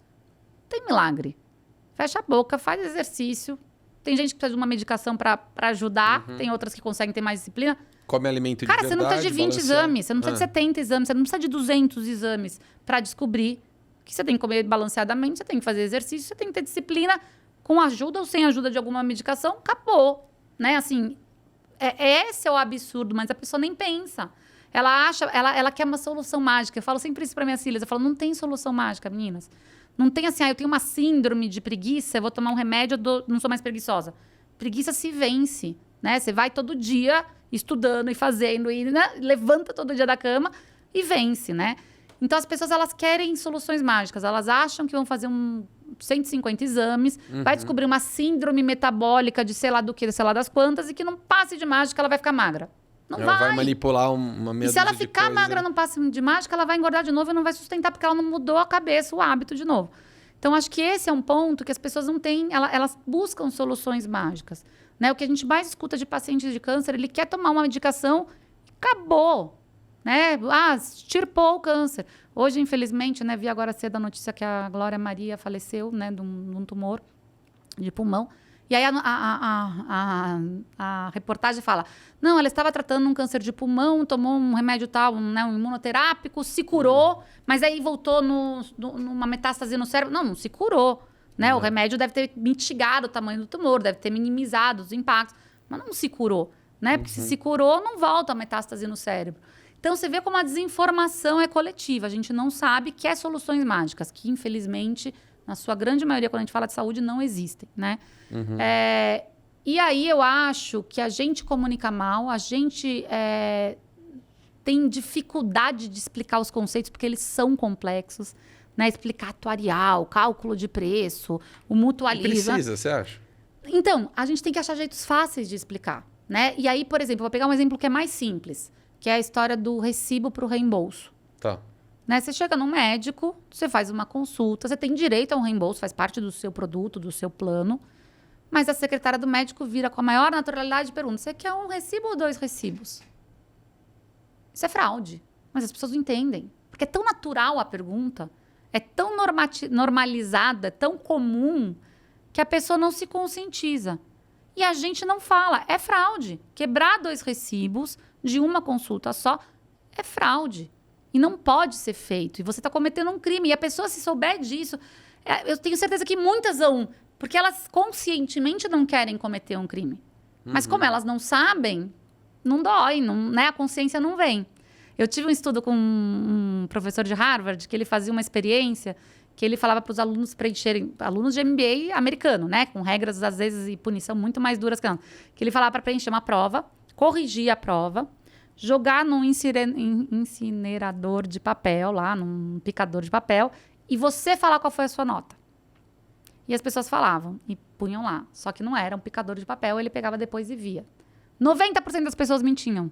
Speaker 2: Não tem milagre. Fecha a boca, faz exercício. Tem gente que precisa de uma medicação para ajudar, tem outras que conseguem ter mais disciplina.
Speaker 1: Come alimento de
Speaker 2: verdade. Cara, você não precisa de 20 exames, você não precisa de 70 exames, você não precisa de 200 exames para descobrir que você tem que comer balanceadamente, você tem que fazer exercício, você tem que ter disciplina com ajuda ou sem ajuda de alguma medicação, acabou, né? Assim, esse é o absurdo, mas a pessoa nem pensa. Ela acha, ela quer uma solução mágica. Eu falo sempre isso para minhas filhas. Eu falo, não tem solução mágica, meninas. Não tem assim, eu tenho uma síndrome de preguiça, eu vou tomar um remédio, não sou mais preguiçosa. Preguiça se vence, né? Você vai todo dia estudando e fazendo, e né? Levanta todo dia da cama e vence, né? Então, as pessoas, elas querem soluções mágicas. Elas acham que vão fazer 150 exames, vai descobrir uma síndrome metabólica de sei lá do que, sei lá das quantas, e que não passe de mágica, ela vai ficar magra. Não
Speaker 1: ela vai manipular uma meia
Speaker 2: E se ela
Speaker 1: dúzia de
Speaker 2: ficar
Speaker 1: coisa.
Speaker 2: magra no passe de mágica, ela vai engordar de novo e não vai sustentar, porque ela não mudou a cabeça, o hábito de novo. Então, acho que esse é um ponto que as pessoas não têm... Elas buscam soluções mágicas, né? O que a gente mais escuta de pacientes de câncer, ele quer tomar uma medicação, acabou, né? Extirpou o câncer. Hoje, infelizmente, né, vi agora cedo a notícia que a Glória Maria faleceu, né, de um tumor de pulmão. E aí a reportagem fala, não, ela estava tratando um câncer de pulmão, tomou um remédio tal, né, um imunoterápico, se curou, mas aí voltou numa metástase no cérebro. Não se curou, né? O remédio deve ter mitigado o tamanho do tumor, deve ter minimizado os impactos, mas não se curou, né? Porque se curou, não volta a metástase no cérebro. Então, você vê como a desinformação é coletiva. A gente não sabe que soluções mágicas, que, infelizmente, na sua grande maioria, quando a gente fala de saúde, não existem, né? E aí, eu acho que a gente comunica mal, a gente tem dificuldade de explicar os conceitos, porque eles são complexos, né? Explicar atuarial, cálculo de preço, o mutualismo.
Speaker 1: Precisa, você acha?
Speaker 2: Então, a gente tem que achar jeitos fáceis de explicar, né? E aí, por exemplo, vou pegar um exemplo que é mais simples, que é a história do recibo para o reembolso.
Speaker 1: Tá.
Speaker 2: Né? Você chega num médico, você faz uma consulta, você tem direito a um reembolso, faz parte do seu produto, do seu plano, mas a secretária do médico vira com a maior naturalidade e pergunta, você quer um recibo ou 2 recibos? Isso é fraude, mas as pessoas não entendem, porque é tão natural a pergunta, é tão normalizada, é tão comum, que a pessoa não se conscientiza. E a gente não fala, é fraude. Quebrar 2 recibos de uma consulta só é fraude. E não pode ser feito. E você está cometendo um crime. E a pessoa, se souber disso... eu tenho certeza que muitas vão... Porque elas conscientemente não querem cometer um crime. Mas como elas não sabem, não dói. Não, né? A consciência não vem. Eu tive um estudo com um professor de Harvard, que ele fazia uma experiência... que ele falava para os alunos preencherem... Alunos de MBA americano, né? Com regras, às vezes, e punição muito mais duras que não. Que ele falava para preencher uma prova... corrigir a prova, jogar num incinerador de papel, lá, num picador de papel, e você falar qual foi a sua nota. E as pessoas falavam e punham lá. Só que não era um picador de papel, ele pegava depois e via. 90% das pessoas mentiam.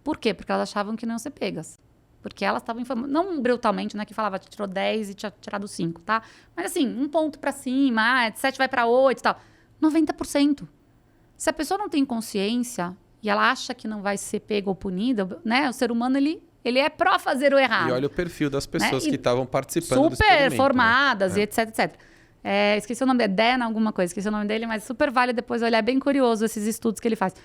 Speaker 2: Por quê? Porque elas achavam que não iam ser pegas. Porque elas estavam informando, não brutalmente, né, que falava que tirou 10 e tinha tirado 5, tá? Mas assim, 1 ponto para cima, 7 vai para 8 e tal. 90%. Se a pessoa não tem consciência e ela acha que não vai ser pega ou punida, né? O ser humano, ele é pró fazer o errado.
Speaker 1: E olha o perfil das pessoas, né? Que estavam participando do
Speaker 2: super
Speaker 1: experimento,
Speaker 2: formadas,
Speaker 1: né?
Speaker 2: E etc, etc. Esqueci o nome dele, Dan alguma coisa, esqueci o nome dele, mas super vale depois olhar, é bem curioso esses estudos que ele faz.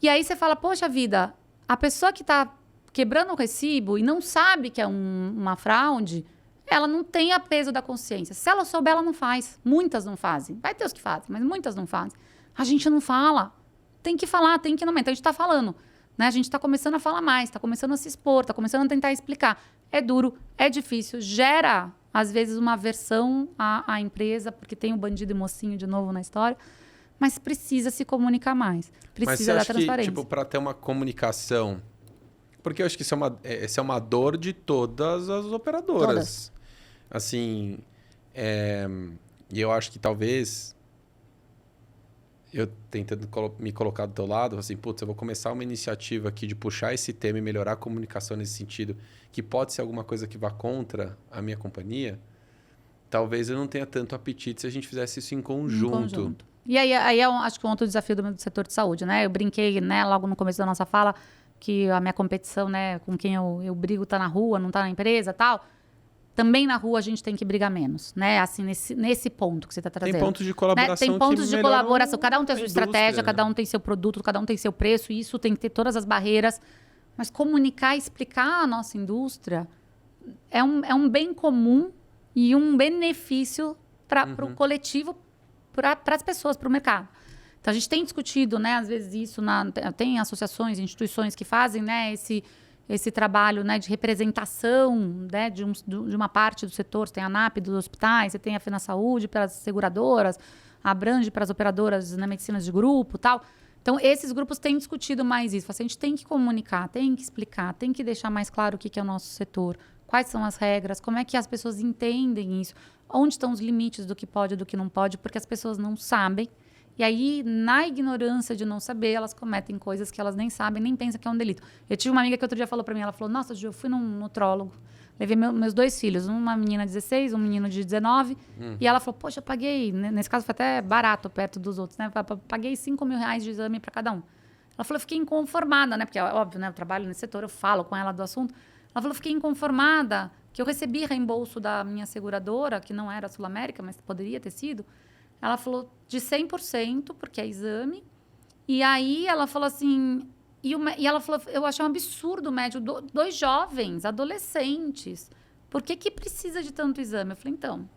Speaker 2: E aí você fala, poxa vida, a pessoa que está quebrando o recibo e não sabe que é uma fraude, ela não tem a peso da consciência. Se ela souber, ela não faz. Muitas não fazem. Vai ter os que fazem, mas muitas não fazem. A gente não fala. Tem que falar, tem que nomear. Então, a gente está falando. Né? A gente está começando a falar mais, está começando a se expor, está começando a tentar explicar. É duro, é difícil, gera, às vezes, uma aversão à empresa, porque tem o bandido e mocinho de novo na história, mas precisa se comunicar mais. Precisa dar transparência.
Speaker 1: Que, para ter uma comunicação... Porque eu acho que isso é uma dor de todas as operadoras.
Speaker 2: Todas.
Speaker 1: Assim, e eu acho que talvez... eu tentando me colocar do teu lado, assim, putz, eu vou começar uma iniciativa aqui de puxar esse tema e melhorar a comunicação nesse sentido, que pode ser alguma coisa que vá contra a minha companhia, talvez eu não tenha tanto apetite se a gente fizesse isso em conjunto.
Speaker 2: E aí acho que um outro desafio do setor de saúde, né? Eu brinquei, né, logo no começo da nossa fala, que a minha competição, né, com quem eu brigo tá na rua, não tá na empresa, tal. Também na rua a gente tem que brigar menos, né? Assim, nesse ponto que você está trazendo.
Speaker 1: Tem pontos de colaboração,
Speaker 2: né? Tem pontos de colaboração. Cada um tem a sua estratégia,
Speaker 1: né?
Speaker 2: Cada um tem seu produto, cada um tem seu preço. E isso tem que ter todas as barreiras. Mas comunicar e explicar a nossa indústria é um bem comum e um benefício para o coletivo, para as pessoas, para o mercado. Então, a gente tem discutido, né, às vezes, isso. Tem associações, instituições que fazem, né, esse trabalho, né, de representação, né, de uma parte do setor. Você tem a ANAP dos hospitais, você tem a FenaSaúde para as seguradoras, a Abrange para as operadoras na medicina de grupo e tal. Então, esses grupos têm discutido mais isso. A gente tem que comunicar, tem que explicar, tem que deixar mais claro o que é o nosso setor, quais são as regras, como é que as pessoas entendem isso, onde estão os limites do que pode e do que não pode, porque as pessoas não sabem. E aí, na ignorância de não saber, elas cometem coisas que elas nem sabem, nem pensam que é um delito. Eu tive uma amiga que outro dia falou para mim, ela falou, nossa, Ju, eu fui num nutrólogo, levei meus 2 filhos, uma menina de 16, um menino de 19, e ela falou, poxa, eu paguei, nesse caso foi até barato perto dos outros, né? Paguei R$5.000 de exame para cada um. Ela falou, eu fiquei inconformada, né? Porque, óbvio, né? Eu trabalho nesse setor, eu falo com ela do assunto. Ela falou, eu fiquei inconformada, que eu recebi reembolso da minha seguradora, que não era a Sul América, mas poderia ter sido. Ela falou de 100%, porque é exame. E aí ela falou assim... E ela falou, eu achei um absurdo o médico. 2 jovens, adolescentes. Por que precisa de tanto exame? Eu falei, então,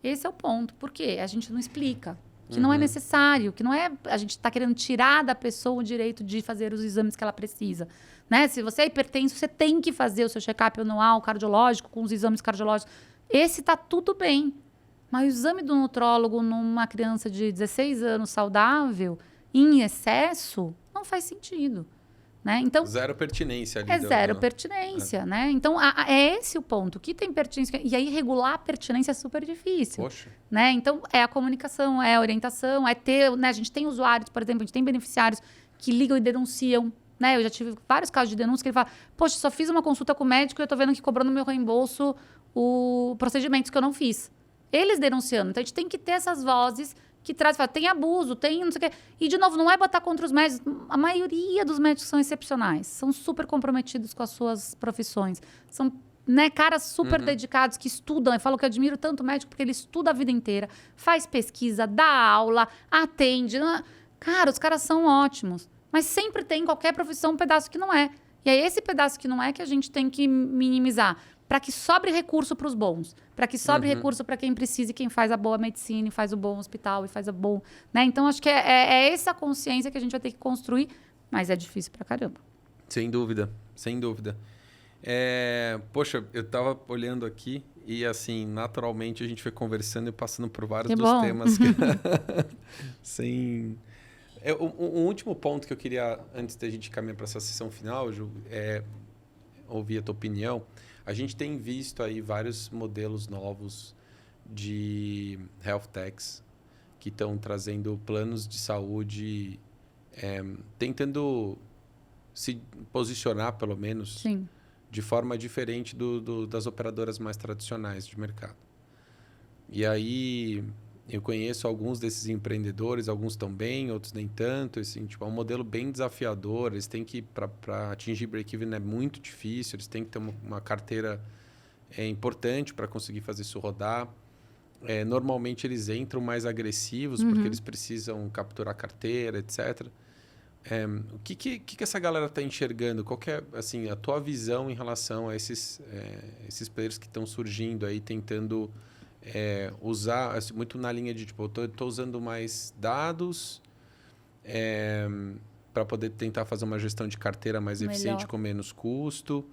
Speaker 2: esse é o ponto. Por quê? A gente não explica. Que não é necessário, que não é... A gente está querendo tirar da pessoa o direito de fazer os exames que ela precisa. Né? Se você é hipertenso, você tem que fazer o seu check-up anual cardiológico, com os exames cardiológicos. Esse está tudo bem. Mas o exame do nutrólogo numa criança de 16 anos saudável, em excesso, não faz sentido. Né? Então,
Speaker 1: zero pertinência ali.
Speaker 2: É zero pertinência. Né? Então, é esse o ponto. O que tem pertinência? E aí, regular a pertinência é super difícil.
Speaker 1: Poxa.
Speaker 2: Né? Então, é a comunicação, é a orientação, é ter... Né? A gente tem usuários, por exemplo, a gente tem beneficiários que ligam e denunciam. Né? Eu já tive vários casos de denúncia que ele fala, poxa, só fiz uma consulta com o médico e eu estou vendo que cobrou no meu reembolso o procedimentos que eu não fiz. Eles denunciando. Então, a gente tem que ter essas vozes que trazem, fala, tem abuso, tem não sei o quê. E, de novo, não é botar contra os médicos. A maioria dos médicos são excepcionais. São super comprometidos com as suas profissões. São, né, caras super dedicados que estudam. Eu falo que eu admiro tanto o médico porque ele estuda a vida inteira, faz pesquisa, dá aula, atende. Cara, os caras são ótimos. Mas sempre tem, em qualquer profissão, um pedaço que não é. E é esse pedaço que não é que a gente tem que minimizar. Para que sobre recurso para os bons, para que sobre recurso para quem precisa e quem faz a boa medicina, e faz o bom hospital, e faz a bom... Né? Então, acho que é essa consciência que a gente vai ter que construir, mas é difícil pra caramba.
Speaker 1: Sem dúvida, sem dúvida. Poxa, eu estava olhando aqui e, assim, naturalmente a gente foi conversando e passando por vários dos temas. O último ponto que eu queria, antes da gente caminhar para essa sessão final, Ju, é ouvir a tua opinião. A gente tem visto aí vários modelos novos de health techs que estão trazendo planos de saúde, tentando se posicionar, pelo menos,
Speaker 2: Sim.
Speaker 1: de forma diferente das operadoras mais tradicionais de mercado. E aí, eu conheço alguns desses empreendedores, alguns estão bem, outros nem tanto. Assim, tipo, é um modelo bem desafiador. Eles têm que, para atingir break-even, é muito difícil. Eles têm que ter uma carteira importante para conseguir fazer isso rodar. Normalmente, eles entram mais agressivos, porque eles precisam capturar carteira, etc. O que essa galera está enxergando? Qual que é, assim, a tua visão em relação a esses players que estão surgindo aí, tentando... usar, assim, muito na linha de, tipo, eu estou usando mais dados para poder tentar fazer uma gestão de carteira mais eficiente com menos custo.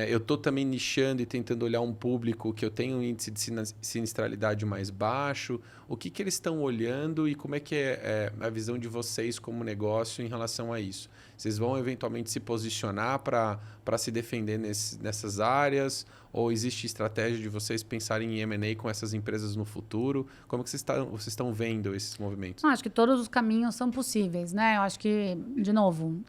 Speaker 1: Eu estou também nichando e tentando olhar um público que eu tenho um índice de sinistralidade mais baixo. O que eles estão olhando e como é que é a visão de vocês como negócio em relação a isso? Vocês vão eventualmente se posicionar para se defender nessas áreas? Ou existe estratégia de vocês pensarem em M&A com essas empresas no futuro? Como que vocês estão vendo esses movimentos?
Speaker 2: Acho que todos os caminhos são possíveis, né? Eu acho que, de novo,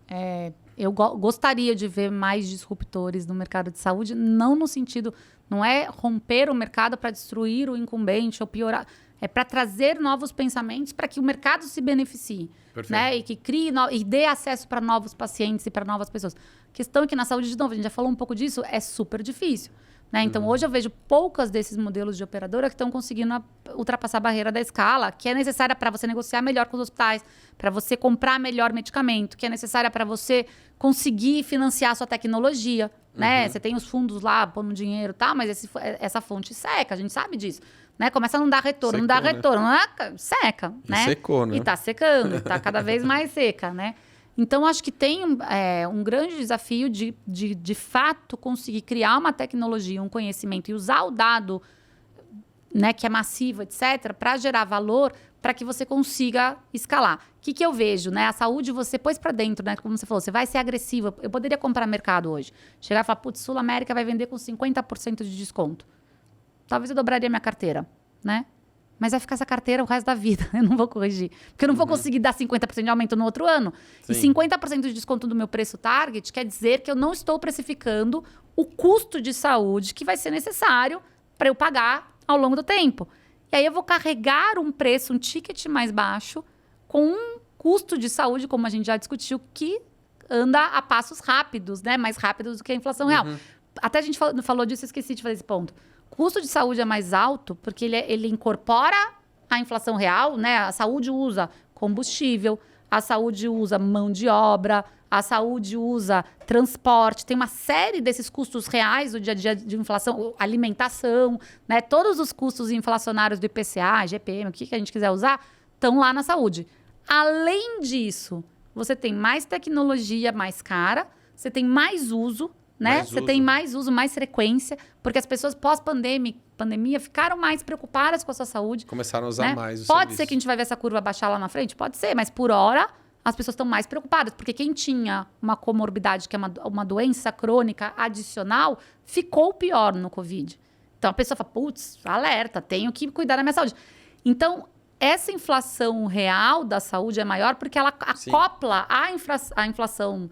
Speaker 2: eu gostaria de ver mais disruptores no mercado de saúde, não no sentido... Não é romper o mercado para destruir o incumbente ou piorar... É para trazer novos pensamentos para que o mercado se beneficie.
Speaker 1: Perfeito.
Speaker 2: Né? E que crie e dê acesso para novos pacientes e para novas pessoas. A questão é que na saúde, de novo, a gente já falou um pouco disso, é super difícil. Né? Então, hoje eu vejo poucas desses modelos de operadora que estão conseguindo ultrapassar a barreira da escala, que é necessária para você negociar melhor com os hospitais, para você comprar melhor medicamento, que é necessária para você conseguir financiar a sua tecnologia. Né? Você tem os fundos lá, pondo dinheiro e tal, mas essa fonte seca, a gente sabe disso. Né? Começa a não dar retorno, seca. Né?
Speaker 1: Secou, né?
Speaker 2: E está secando, está cada vez mais seca, né? Então, acho que tem um grande desafio de fato, conseguir criar uma tecnologia, um conhecimento e usar o dado, né, que é massivo, etc., para gerar valor, para que você consiga escalar. O que eu vejo? Né? A saúde você pôs para dentro, né? Como você falou, você vai ser agressiva. Eu poderia comprar mercado hoje. Chegar e falar, putz, Sul América vai vender com 50% de desconto. Talvez eu dobraria minha carteira, né? Mas vai ficar essa carteira o resto da vida. Eu não vou corrigir. Porque eu não vou conseguir dar 50% de aumento no outro ano. Sim. E 50% de desconto do meu preço target quer dizer que eu não estou precificando o custo de saúde que vai ser necessário para eu pagar ao longo do tempo. E aí eu vou carregar um preço, um ticket mais baixo, com um custo de saúde, como a gente já discutiu, que anda a passos rápidos, né? Mais rápidos do que a inflação real. Até a gente falou disso, eu esqueci de fazer esse ponto. O custo de saúde é mais alto porque ele incorpora a inflação real, né? A saúde usa combustível, a saúde usa mão de obra, a saúde usa transporte, tem uma série desses custos reais do dia a dia de inflação, alimentação, né? Todos os custos inflacionários do IPCA, GPM, o que a gente quiser usar, estão lá na saúde. Além disso, você tem mais tecnologia mais cara, você tem mais uso, né? Você tem mais uso, mais frequência, porque as pessoas pós-pandemia ficaram mais preocupadas com a sua saúde.
Speaker 1: Começaram a usar mais o
Speaker 2: Pode
Speaker 1: serviço.
Speaker 2: ser que a gente vai ver essa curva baixar lá na frente? Pode ser, mas por hora as pessoas estão mais preocupadas, porque quem tinha uma comorbidade, que é uma doença crônica adicional, ficou pior no Covid. Então a pessoa fala, putz, alerta, tenho que cuidar da minha saúde. Então, essa inflação real da saúde é maior porque ela acopla à inflação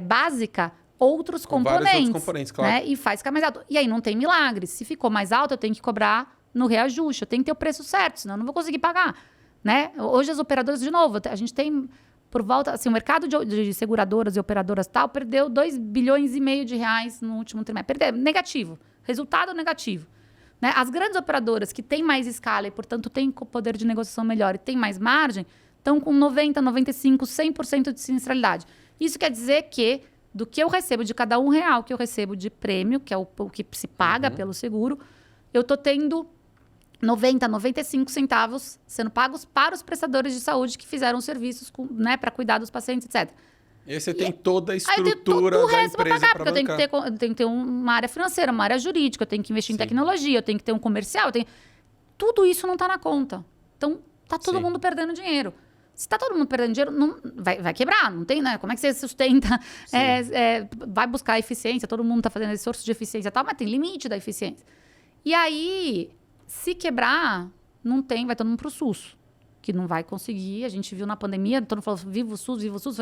Speaker 2: básica outros componentes.
Speaker 1: Vários outros componentes, claro.
Speaker 2: Né? E faz ficar mais alto. E aí não tem milagre. Se ficou mais alto, eu tenho que cobrar no reajuste. Eu tenho que ter o preço certo, senão eu não vou conseguir pagar. Né? Hoje as operadoras, de novo, a gente tem por volta... Assim, o mercado de seguradoras e operadoras tal perdeu 2,5 bilhões de reais no último trimestre. Perdeu, negativo. Resultado negativo. Né? As grandes operadoras que têm mais escala e, portanto, têm poder de negociação melhor e têm mais margem, estão com 90%, 95%, 100% de sinistralidade. Isso quer dizer que do que eu recebo, de cada R$1 que eu recebo de prêmio, que é o que se paga pelo seguro, eu estou tendo 90, 95 centavos sendo pagos para os prestadores de saúde que fizeram serviços né, para cuidar dos pacientes, etc.
Speaker 1: E aí você tem toda a estrutura da empresa para bancar.
Speaker 2: Porque eu tenho que ter uma área financeira, uma área jurídica, eu tenho que investir em tecnologia, eu tenho que ter um comercial. Tudo isso não está na conta. Então, está todo mundo perdendo dinheiro. Se está todo mundo perdendo dinheiro, vai quebrar, não tem, né? Como é que você sustenta? Vai buscar eficiência, todo mundo está fazendo esforço de eficiência e tal, mas tem limite da eficiência. E aí, se quebrar, vai todo mundo para o SUS, que não vai conseguir. A gente viu na pandemia, todo mundo falou, viva o SUS,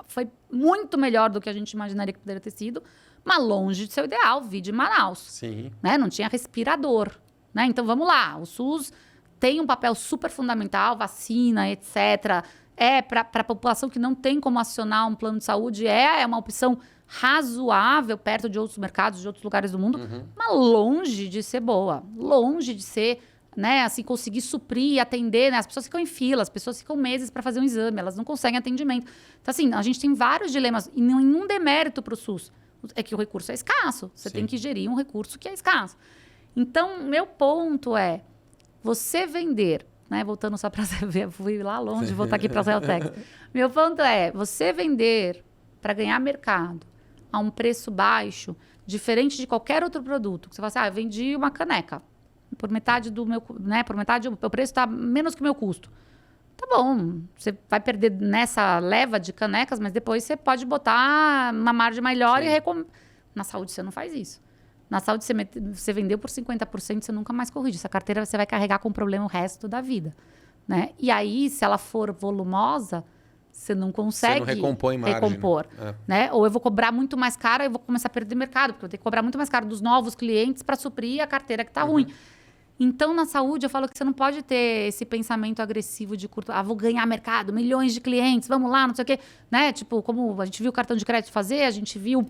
Speaker 2: foi muito melhor do que a gente imaginaria que poderia ter sido, mas longe de ser o ideal, vi de Manaus.
Speaker 1: Sim.
Speaker 2: Né? Não tinha respirador. Né? Então, vamos lá, o SUS tem um papel super fundamental, vacina, etc. Para a população que não tem como acionar um plano de saúde, é uma opção razoável perto de outros mercados, de outros lugares do mundo, mas longe de ser boa, longe de ser, né, assim, conseguir suprir e atender, né? As pessoas ficam em fila, as pessoas ficam meses para fazer um exame, elas não conseguem atendimento. Então, assim, a gente tem vários dilemas, e nenhum demérito para o SUS. É que o recurso é escasso, você tem que gerir um recurso que é escasso. Então, meu ponto é, você vender, né? Voltando só para você, fui lá longe, vou estar aqui para a Celtex. Meu ponto é, você vender para ganhar mercado a um preço baixo, diferente de qualquer outro produto. Que você fala assim, eu vendi uma caneca. Por metade do meu, né? Por metade, o preço está menos que o meu custo. Tá bom, você vai perder nessa leva de canecas, mas depois você pode botar uma margem melhor e Na saúde você não faz isso. Na saúde, você vendeu por 50%, você nunca mais corrige. Essa carteira você vai carregar com problema o resto da vida. Né? E aí, se ela for volumosa, você não consegue
Speaker 1: recompor.
Speaker 2: Né? Ou eu vou cobrar muito mais caro e eu vou começar a perder mercado, porque eu tenho que cobrar muito mais caro dos novos clientes para suprir a carteira que está ruim. Então, na saúde, eu falo que você não pode ter esse pensamento agressivo de curto... vou ganhar mercado, milhões de clientes, vamos lá, não sei o quê. Né? Tipo, como a gente viu o cartão de crédito fazer, a gente viu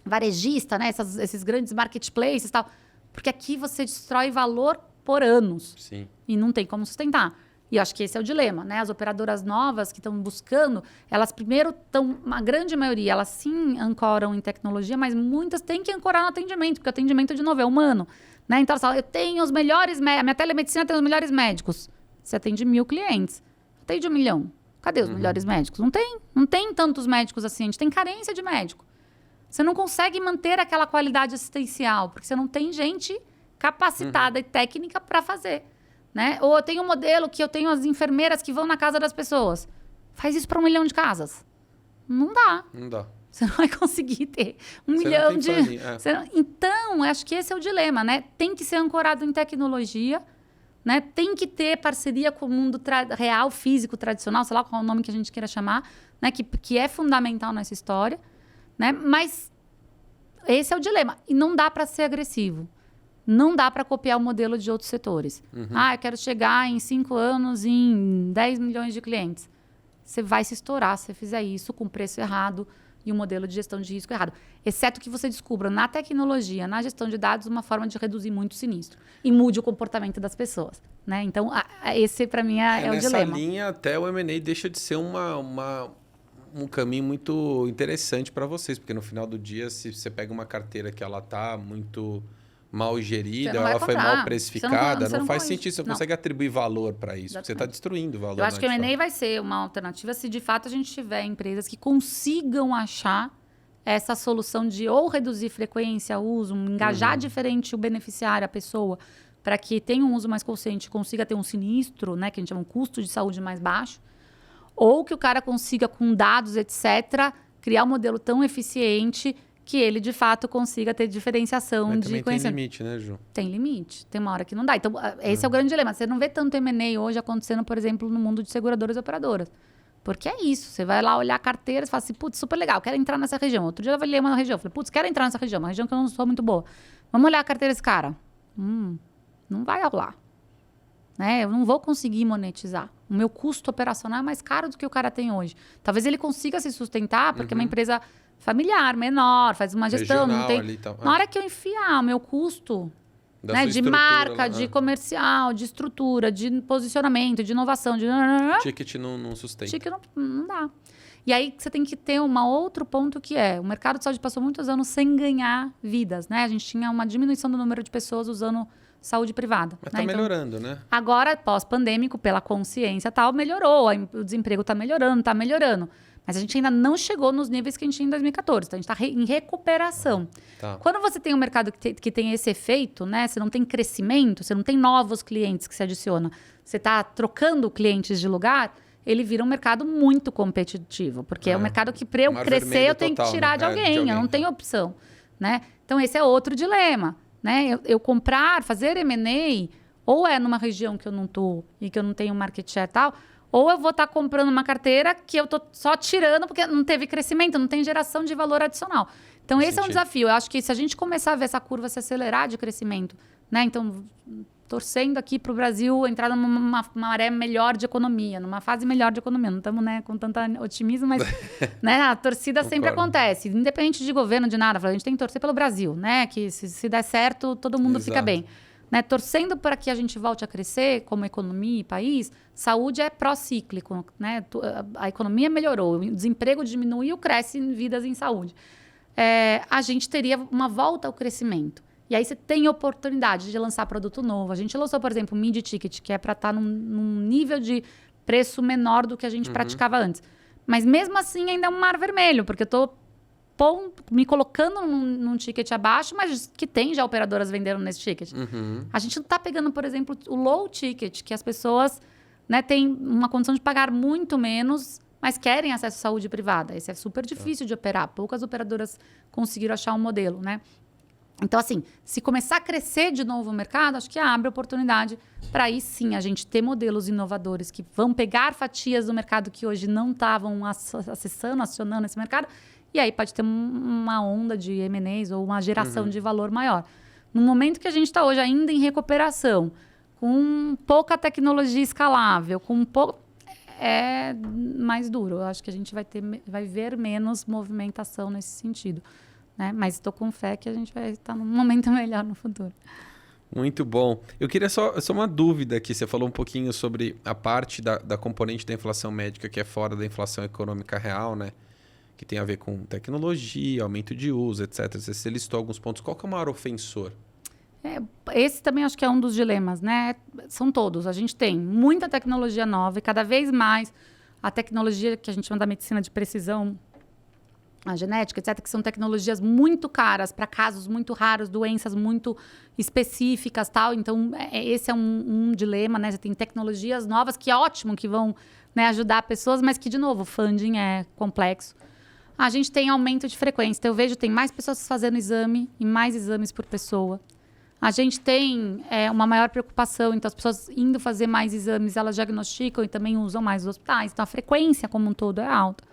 Speaker 2: varejista, né? Esses grandes marketplaces e tal. Porque aqui você destrói valor por anos.
Speaker 1: Sim.
Speaker 2: E não tem como sustentar. E eu acho que esse é o dilema, né? As operadoras novas que estão buscando, elas primeiro estão, uma grande maioria, elas sim ancoram em tecnologia, mas muitas têm que ancorar no atendimento, porque o atendimento, de novo, é humano. Né? Então, elas falam, eu tenho os melhores médicos, a minha telemedicina tem os melhores médicos. Você atende 1.000 clientes. Atende 1 milhão. Cadê os melhores médicos? Não tem. Não tem tantos médicos assim. A gente tem carência de médico. Você não consegue manter aquela qualidade assistencial, porque você não tem gente capacitada e técnica para fazer. Né? Ou eu tenho um modelo que eu tenho as enfermeiras que vão na casa das pessoas. Faz isso para 1 milhão de casas. Não dá.
Speaker 1: Não dá.
Speaker 2: Você não vai conseguir ter 1 milhão de... Então, acho que esse é o dilema, né? Tem que ser ancorado em tecnologia, né? Tem que ter parceria com o mundo real, físico, tradicional, sei lá qual é o nome que a gente queira chamar, né? Que é fundamental nessa história, né? Mas esse é o dilema. E não dá para ser agressivo. Não dá para copiar o modelo de outros setores. Eu quero chegar em 5 anos em 10 milhões de clientes. Você vai se estourar se você fizer isso com preço errado e um modelo de gestão de risco errado. Exceto que você descubra na tecnologia, na gestão de dados, uma forma de reduzir muito o sinistro. E mude o comportamento das pessoas. Né? Então, esse para mim é o dilema.
Speaker 1: Nessa linha, até o M&A deixa de ser um caminho muito interessante para vocês. Porque no final do dia, se você pega uma carteira que ela está muito mal gerida, ela foi mal precificada, não faz sentido, você não consegue atribuir valor para isso, porque você está destruindo valor.
Speaker 2: Eu acho que o M&A vai ser uma alternativa se de fato a gente tiver empresas que consigam achar essa solução de ou reduzir frequência, uso, engajar diferente o beneficiário, a pessoa, para que tenha um uso mais consciente, consiga ter um sinistro, né, que a gente chama um custo de saúde mais baixo, ou que o cara consiga, com dados, etc., criar um modelo tão eficiente que ele, de fato, consiga ter diferenciação.
Speaker 1: Mas
Speaker 2: de
Speaker 1: também
Speaker 2: conhecimento.
Speaker 1: tem limite, né, Ju?
Speaker 2: Tem limite. Tem uma hora que não dá. Então, esse é o grande dilema. Você não vê tanto M&A hoje acontecendo, por exemplo, no mundo de seguradoras e operadoras. Porque é isso. Você vai lá olhar a carteira e fala assim, putz, super legal, quero entrar nessa região. Outro dia eu avaliei uma região. Falei, putz, quero entrar nessa região. Uma região que eu não sou muito boa. Vamos olhar a carteira desse cara. Não vai rolar. Né? Eu não vou conseguir monetizar. O meu custo operacional é mais caro do que o cara tem hoje. Talvez ele consiga se sustentar, porque é uma empresa familiar, menor, faz uma gestão.
Speaker 1: Regional,
Speaker 2: não tem...
Speaker 1: ali, tá.
Speaker 2: Na hora que eu enfiar o meu custo, né, de marca, de comercial, de estrutura, de posicionamento, de inovação, de...
Speaker 1: Ticket não sustenta.
Speaker 2: Ticket não dá. E aí você tem que ter um outro ponto que é, o mercado de saúde passou muitos anos sem ganhar vidas, né? A gente tinha uma diminuição do número de pessoas usando saúde privada.
Speaker 1: Mas
Speaker 2: né?
Speaker 1: tá melhorando, né?
Speaker 2: Agora, pós-pandêmico, pela consciência e tal, melhorou. O desemprego tá melhorando. Mas a gente ainda não chegou nos níveis que a gente tinha em 2014. Então, a gente está em recuperação.
Speaker 1: Tá.
Speaker 2: Quando você tem um mercado que tem esse efeito, né? Você não tem crescimento, você não tem novos clientes que se adicionam. Você está trocando clientes de lugar, ele vira um mercado muito competitivo. Porque é um mercado que, para eu crescer, eu tenho que tirar de alguém. Eu não tenho opção. Né? Então, esse é outro dilema. Né? Eu comprar, fazer M&A, ou é numa região que eu não estou e que eu não tenho market share e tal... Ou eu vou estar comprando uma carteira que eu estou só tirando porque não teve crescimento, não tem geração de valor adicional. Então, esse é um desafio. Eu acho que se a gente começar a ver essa curva se acelerar de crescimento, né? Então, torcendo aqui para o Brasil entrar numa maré melhor de economia, numa fase melhor de economia. Não estamos, né, com tanto otimismo, mas né, a torcida sempre acontece. Independente de governo, de nada. A gente tem que torcer pelo Brasil, né? Que se der certo, todo mundo fica bem. Né, torcendo para que a gente volte a crescer como economia e país, saúde é pró-cíclico. Né? A economia melhorou, o desemprego diminuiu, cresce em vidas em saúde. A gente teria uma volta ao crescimento. E aí você tem oportunidade de lançar produto novo. A gente lançou, por exemplo, o mid-ticket, que é para estar num nível de preço menor do que a gente praticava antes. Mas mesmo assim ainda é um mar vermelho, porque eu estou me colocando num ticket abaixo, mas que tem já operadoras vendendo nesse ticket. A gente não está pegando, por exemplo, o low ticket, que as pessoas, né, têm uma condição de pagar muito menos, mas querem acesso à saúde privada. Esse é super difícil de operar. Poucas operadoras conseguiram achar um modelo, né? Então, assim, se começar a crescer de novo o mercado, acho que abre oportunidade para aí sim a gente ter modelos inovadores que vão pegar fatias do mercado que hoje não estavam acionando esse mercado. E aí pode ter uma onda de M&As ou uma geração de valor maior. No momento que a gente está hoje ainda em recuperação, com pouca tecnologia escalável, é mais duro. Eu acho que a gente vai ver menos movimentação nesse sentido. né? Mas estou com fé que a gente vai estar num momento melhor no futuro.
Speaker 1: Muito bom. Eu queria só uma dúvida aqui. Você falou um pouquinho sobre a parte da componente da inflação médica que é fora da inflação econômica real, né? Que tem a ver com tecnologia, aumento de uso, etc. Você listou alguns pontos. Qual que é o maior ofensor?
Speaker 2: Esse também acho que é um dos dilemas, né? São todos. A gente tem muita tecnologia nova e cada vez mais a tecnologia que a gente chama da medicina de precisão, a genética, etc., que são tecnologias muito caras para casos muito raros, doenças muito específicas, tal. Então, esse é um dilema, né? Você tem tecnologias novas que é ótimo, que vão, né, ajudar pessoas, mas que, de novo, o funding é complexo. A gente tem aumento de frequência. Então, eu vejo que tem mais pessoas fazendo exame e mais exames por pessoa. A gente tem uma maior preocupação. Então, as pessoas indo fazer mais exames, elas diagnosticam e também usam mais os hospitais. Então, a frequência como um todo é alta.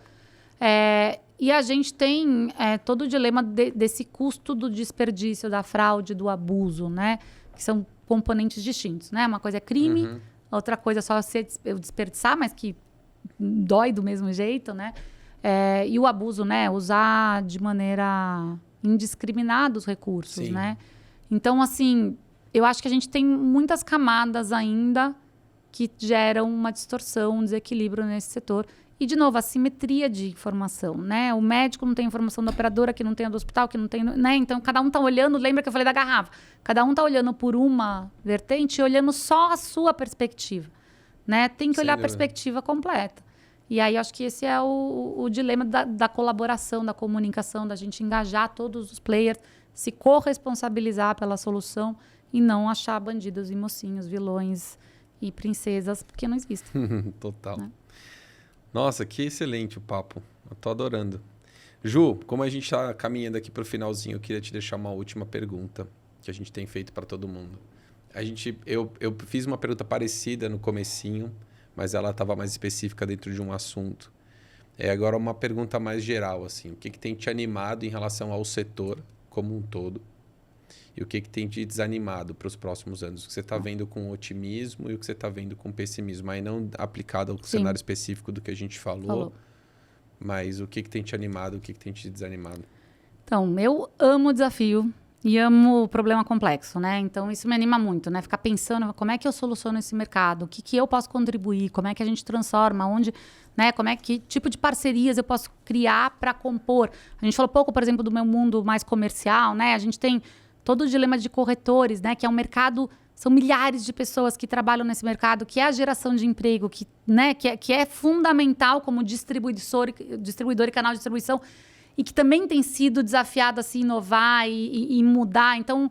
Speaker 2: E a gente tem todo o dilema desse custo do desperdício, da fraude, do abuso, né? Que são componentes distintos, né? Uma coisa é crime, outra coisa é só eu desperdiçar, mas que dói do mesmo jeito, né? E o abuso, né? Usar de maneira indiscriminada os recursos,
Speaker 1: Sim.
Speaker 2: né? Então, assim, eu acho que a gente tem muitas camadas ainda que geram uma distorção, um desequilíbrio nesse setor. E, de novo, a simetria de informação, né? O médico não tem informação da operadora, que não tem a do hospital, que não tem... né? Então, cada um está olhando... Lembra que eu falei da garrafa? Cada um está olhando por uma vertente e olhando só a sua perspectiva, né? Tem que olhar a perspectiva completa. E aí, acho que esse é o dilema da colaboração, da comunicação, da gente engajar todos os players, se corresponsabilizar pela solução e não achar bandidos e mocinhos, vilões e princesas, porque não existem.
Speaker 1: Total.
Speaker 2: Né?
Speaker 1: Nossa, que excelente o papo. Eu tô adorando. Ju, como a gente está caminhando aqui para o finalzinho, eu queria te deixar uma última pergunta que a gente tem feito para todo mundo. Eu fiz uma pergunta parecida no comecinho, mas ela estava mais específica dentro de um assunto. Agora uma pergunta mais geral, assim. O que tem te animado em relação ao setor como um todo? E o que tem te desanimado para os próximos anos? O que você está vendo com otimismo e o que você está vendo com pessimismo? Aí não aplicado ao cenário específico do que a gente falou. Mas o que tem te animado, o que tem te desanimado?
Speaker 2: Então, eu amo o desafio e amo o problema complexo, né? Então, isso me anima muito, né? Ficar pensando como é que eu soluciono esse mercado, o que eu posso contribuir, como é que a gente transforma, onde, né? Que tipo de parcerias eu posso criar para compor. A gente falou pouco, por exemplo, do meu mundo mais comercial, né? A gente tem todo o dilema de corretores, né? Que é um mercado, são milhares de pessoas que trabalham nesse mercado, que é a geração de emprego, que é fundamental como distribuidor e canal de distribuição, e que também tem sido desafiado a se inovar e mudar. Então,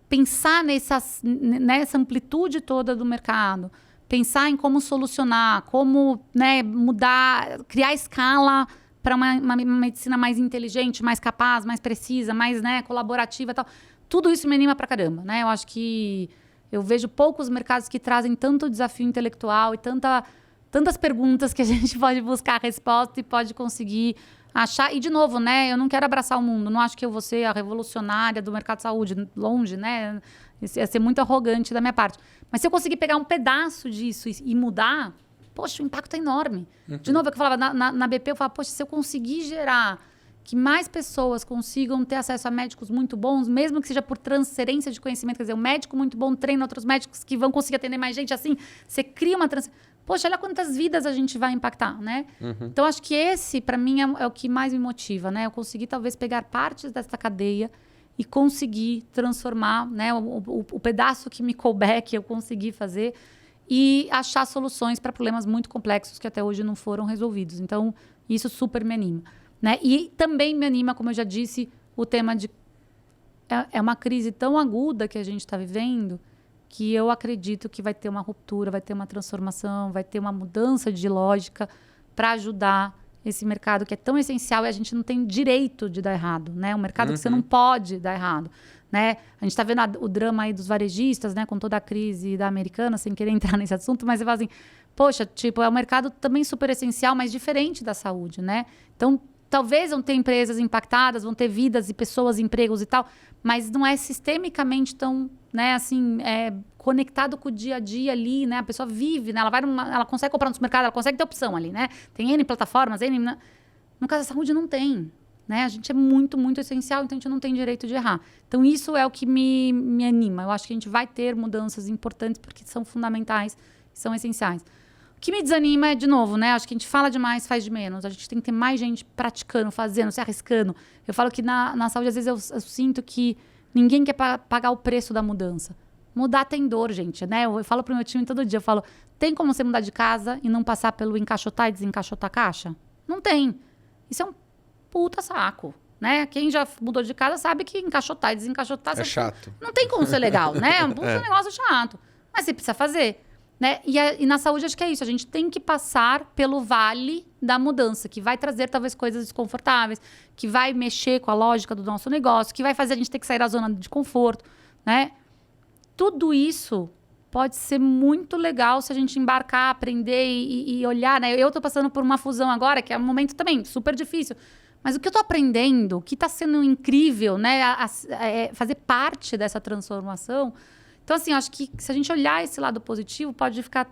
Speaker 2: pensar nessa amplitude toda do mercado, pensar em como solucionar, como, né, mudar, criar escala para uma medicina mais inteligente, mais capaz, mais precisa, mais, né, colaborativa e tal. Tudo isso me anima pra caramba, né? Eu acho que eu vejo poucos mercados que trazem tanto desafio intelectual e tantas perguntas que a gente pode buscar a resposta e pode conseguir achar. E, de novo, né? Eu não quero abraçar o mundo. Não acho que eu vou ser a revolucionária do mercado de saúde. Longe, né? Isso ia ser muito arrogante da minha parte. Mas se eu conseguir pegar um pedaço disso e mudar, poxa, o impacto é enorme. De novo, é o que eu falava, na BP, eu falava, poxa, se eu conseguir gerar que mais pessoas consigam ter acesso a médicos muito bons, mesmo que seja por transferência de conhecimento. Quer dizer, um médico muito bom treina outros médicos que vão conseguir atender mais gente. Assim, você cria uma transferência. Poxa, olha quantas vidas a gente vai impactar, né? Então, acho que esse, para mim, é o que mais me motiva, né? Eu conseguir, talvez, pegar partes dessa cadeia e conseguir transformar, né? O pedaço que me couber, que eu consegui fazer, e achar soluções para problemas muito complexos que até hoje não foram resolvidos. Então, isso super me anima. Né? E também me anima, como eu já disse, o tema de... É uma crise tão aguda que a gente está vivendo que eu acredito que vai ter uma ruptura, vai ter uma transformação, vai ter uma mudança de lógica para ajudar esse mercado que é tão essencial e a gente não tem direito de dar errado. Né? Um mercado que você não pode dar errado. Né? A gente está vendo o drama aí dos varejistas, né? Com toda a crise da Americana, sem querer entrar nesse assunto, mas você fala assim, poxa, tipo, é um mercado também super essencial, mas diferente da saúde. Né? Então, talvez vão ter empresas impactadas, vão ter vidas e pessoas, empregos e tal, mas não é sistemicamente tão, né, assim, conectado com o dia a dia ali, né? A pessoa vive, né? Ela consegue comprar no supermercado, ela consegue ter opção ali, né? Tem N plataformas, N... No caso da saúde não tem, né? A gente é muito, muito essencial, então a gente não tem direito de errar. Então isso é o que me anima. Eu acho que a gente vai ter mudanças importantes porque são fundamentais, são essenciais. O que me desanima é, de novo, né? Acho que a gente fala demais, faz de menos. A gente tem que ter mais gente praticando, fazendo, se arriscando. Eu falo que na saúde, às vezes, eu sinto que ninguém quer pagar o preço da mudança. Mudar tem dor, gente, né? Eu falo pro meu time todo dia, eu falo, tem como você mudar de casa e não passar pelo encaixotar e desencaixotar a caixa? Não tem. Isso é um puta saco, né? Quem já mudou de casa sabe que encaixotar e desencaixotar...
Speaker 1: É chato.
Speaker 2: Não tem como ser legal, né? É um puta negócio chato. Mas você precisa fazer. Né? E na saúde acho que é isso, a gente tem que passar pelo vale da mudança, que vai trazer talvez coisas desconfortáveis, que vai mexer com a lógica do nosso negócio, que vai fazer a gente ter que sair da zona de conforto, né? Tudo isso pode ser muito legal se a gente embarcar, aprender e olhar, né? Eu estou passando por uma fusão agora, que é um momento também super difícil, mas o que eu estou aprendendo, o que está sendo incrível, né? Fazer parte dessa transformação. Então, assim, acho que se a gente olhar esse lado positivo, pode ficar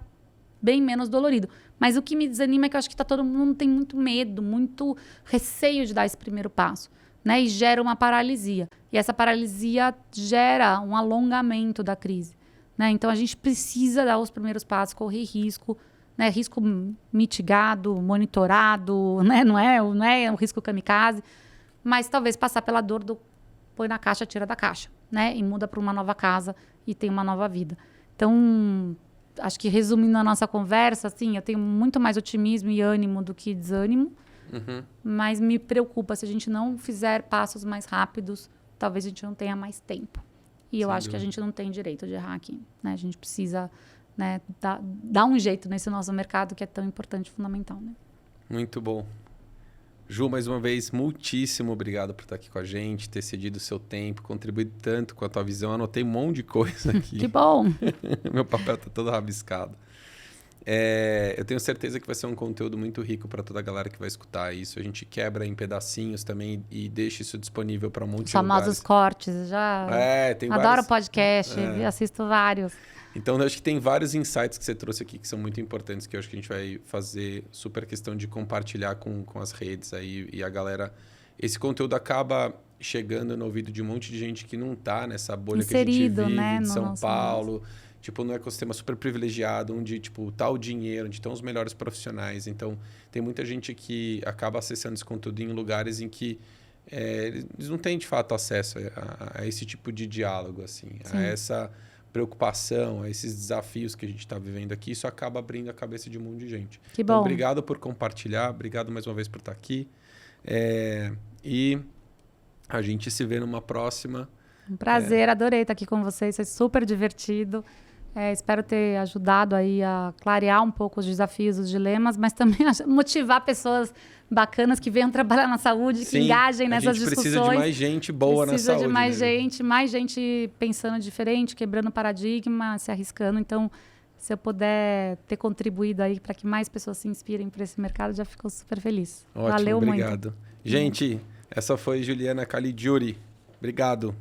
Speaker 2: bem menos dolorido. Mas o que me desanima é que eu acho que todo mundo tem muito medo, muito receio de dar esse primeiro passo, né? E gera uma paralisia. E essa paralisia gera um alongamento da crise, né? Então, a gente precisa dar os primeiros passos, correr risco, né? Risco mitigado, monitorado, né? Não é um risco kamikaze, mas talvez passar pela dor do põe na caixa, tira da caixa, né? E muda para uma nova casa e tem uma nova vida. Então, acho que resumindo a nossa conversa, assim, eu tenho muito mais otimismo e ânimo do que desânimo, mas me preocupa se a gente não fizer passos mais rápidos, talvez a gente não tenha mais tempo. E eu acho que a gente não tem direito de errar aqui, né? A gente precisa, né, dar um jeito nesse nosso mercado que é tão importante e fundamental, né?
Speaker 1: Muito bom. Ju, mais uma vez, muitíssimo obrigado por estar aqui com a gente, ter cedido o seu tempo, contribuído tanto com a tua visão. Anotei um monte de coisa aqui.
Speaker 2: Que bom!
Speaker 1: Meu papel está todo rabiscado. Eu tenho certeza que vai ser um conteúdo muito rico para toda a galera que vai escutar isso. A gente quebra em pedacinhos também e deixa isso disponível para um monte de lugares.
Speaker 2: Os famosos cortes.
Speaker 1: Tem
Speaker 2: adoro
Speaker 1: vários...
Speaker 2: podcast, assisto vários.
Speaker 1: Então, eu acho que tem vários insights que você trouxe aqui que são muito importantes, que eu acho que a gente vai fazer super questão de compartilhar com as redes aí e a galera. Esse conteúdo acaba chegando no ouvido de um monte de gente que não está nessa bolha
Speaker 2: inserido,
Speaker 1: que a gente vive,
Speaker 2: né,
Speaker 1: de
Speaker 2: no
Speaker 1: São Paulo, tipo, num ecossistema super privilegiado, onde tipo, tá o dinheiro, onde estão os melhores profissionais. Então, tem muita gente que acaba acessando esse conteúdo em lugares em que eles não têm, de fato, acesso a esse tipo de diálogo, assim, a essa preocupação, a esses desafios que a gente está vivendo aqui. Isso acaba abrindo a cabeça de um monte de gente.
Speaker 2: Que bom.
Speaker 1: Então, obrigado por compartilhar, obrigado mais uma vez por estar aqui. E a gente se vê numa próxima.
Speaker 2: Um prazer, adorei estar aqui com vocês, foi super divertido. Espero ter ajudado aí a clarear um pouco os desafios, os dilemas, mas também motivar pessoas bacanas que venham trabalhar na saúde, que engajem nessas discussões.
Speaker 1: Precisa de mais gente boa na saúde.
Speaker 2: Precisa de mais gente pensando diferente, quebrando paradigma, se arriscando. Então, se eu puder ter contribuído aí para que mais pessoas se inspirem para esse mercado, já fico super feliz.
Speaker 1: Ótimo,
Speaker 2: Valeu
Speaker 1: obrigado.
Speaker 2: muito.
Speaker 1: Gente, essa foi Juliana Caligiuri. Obrigado.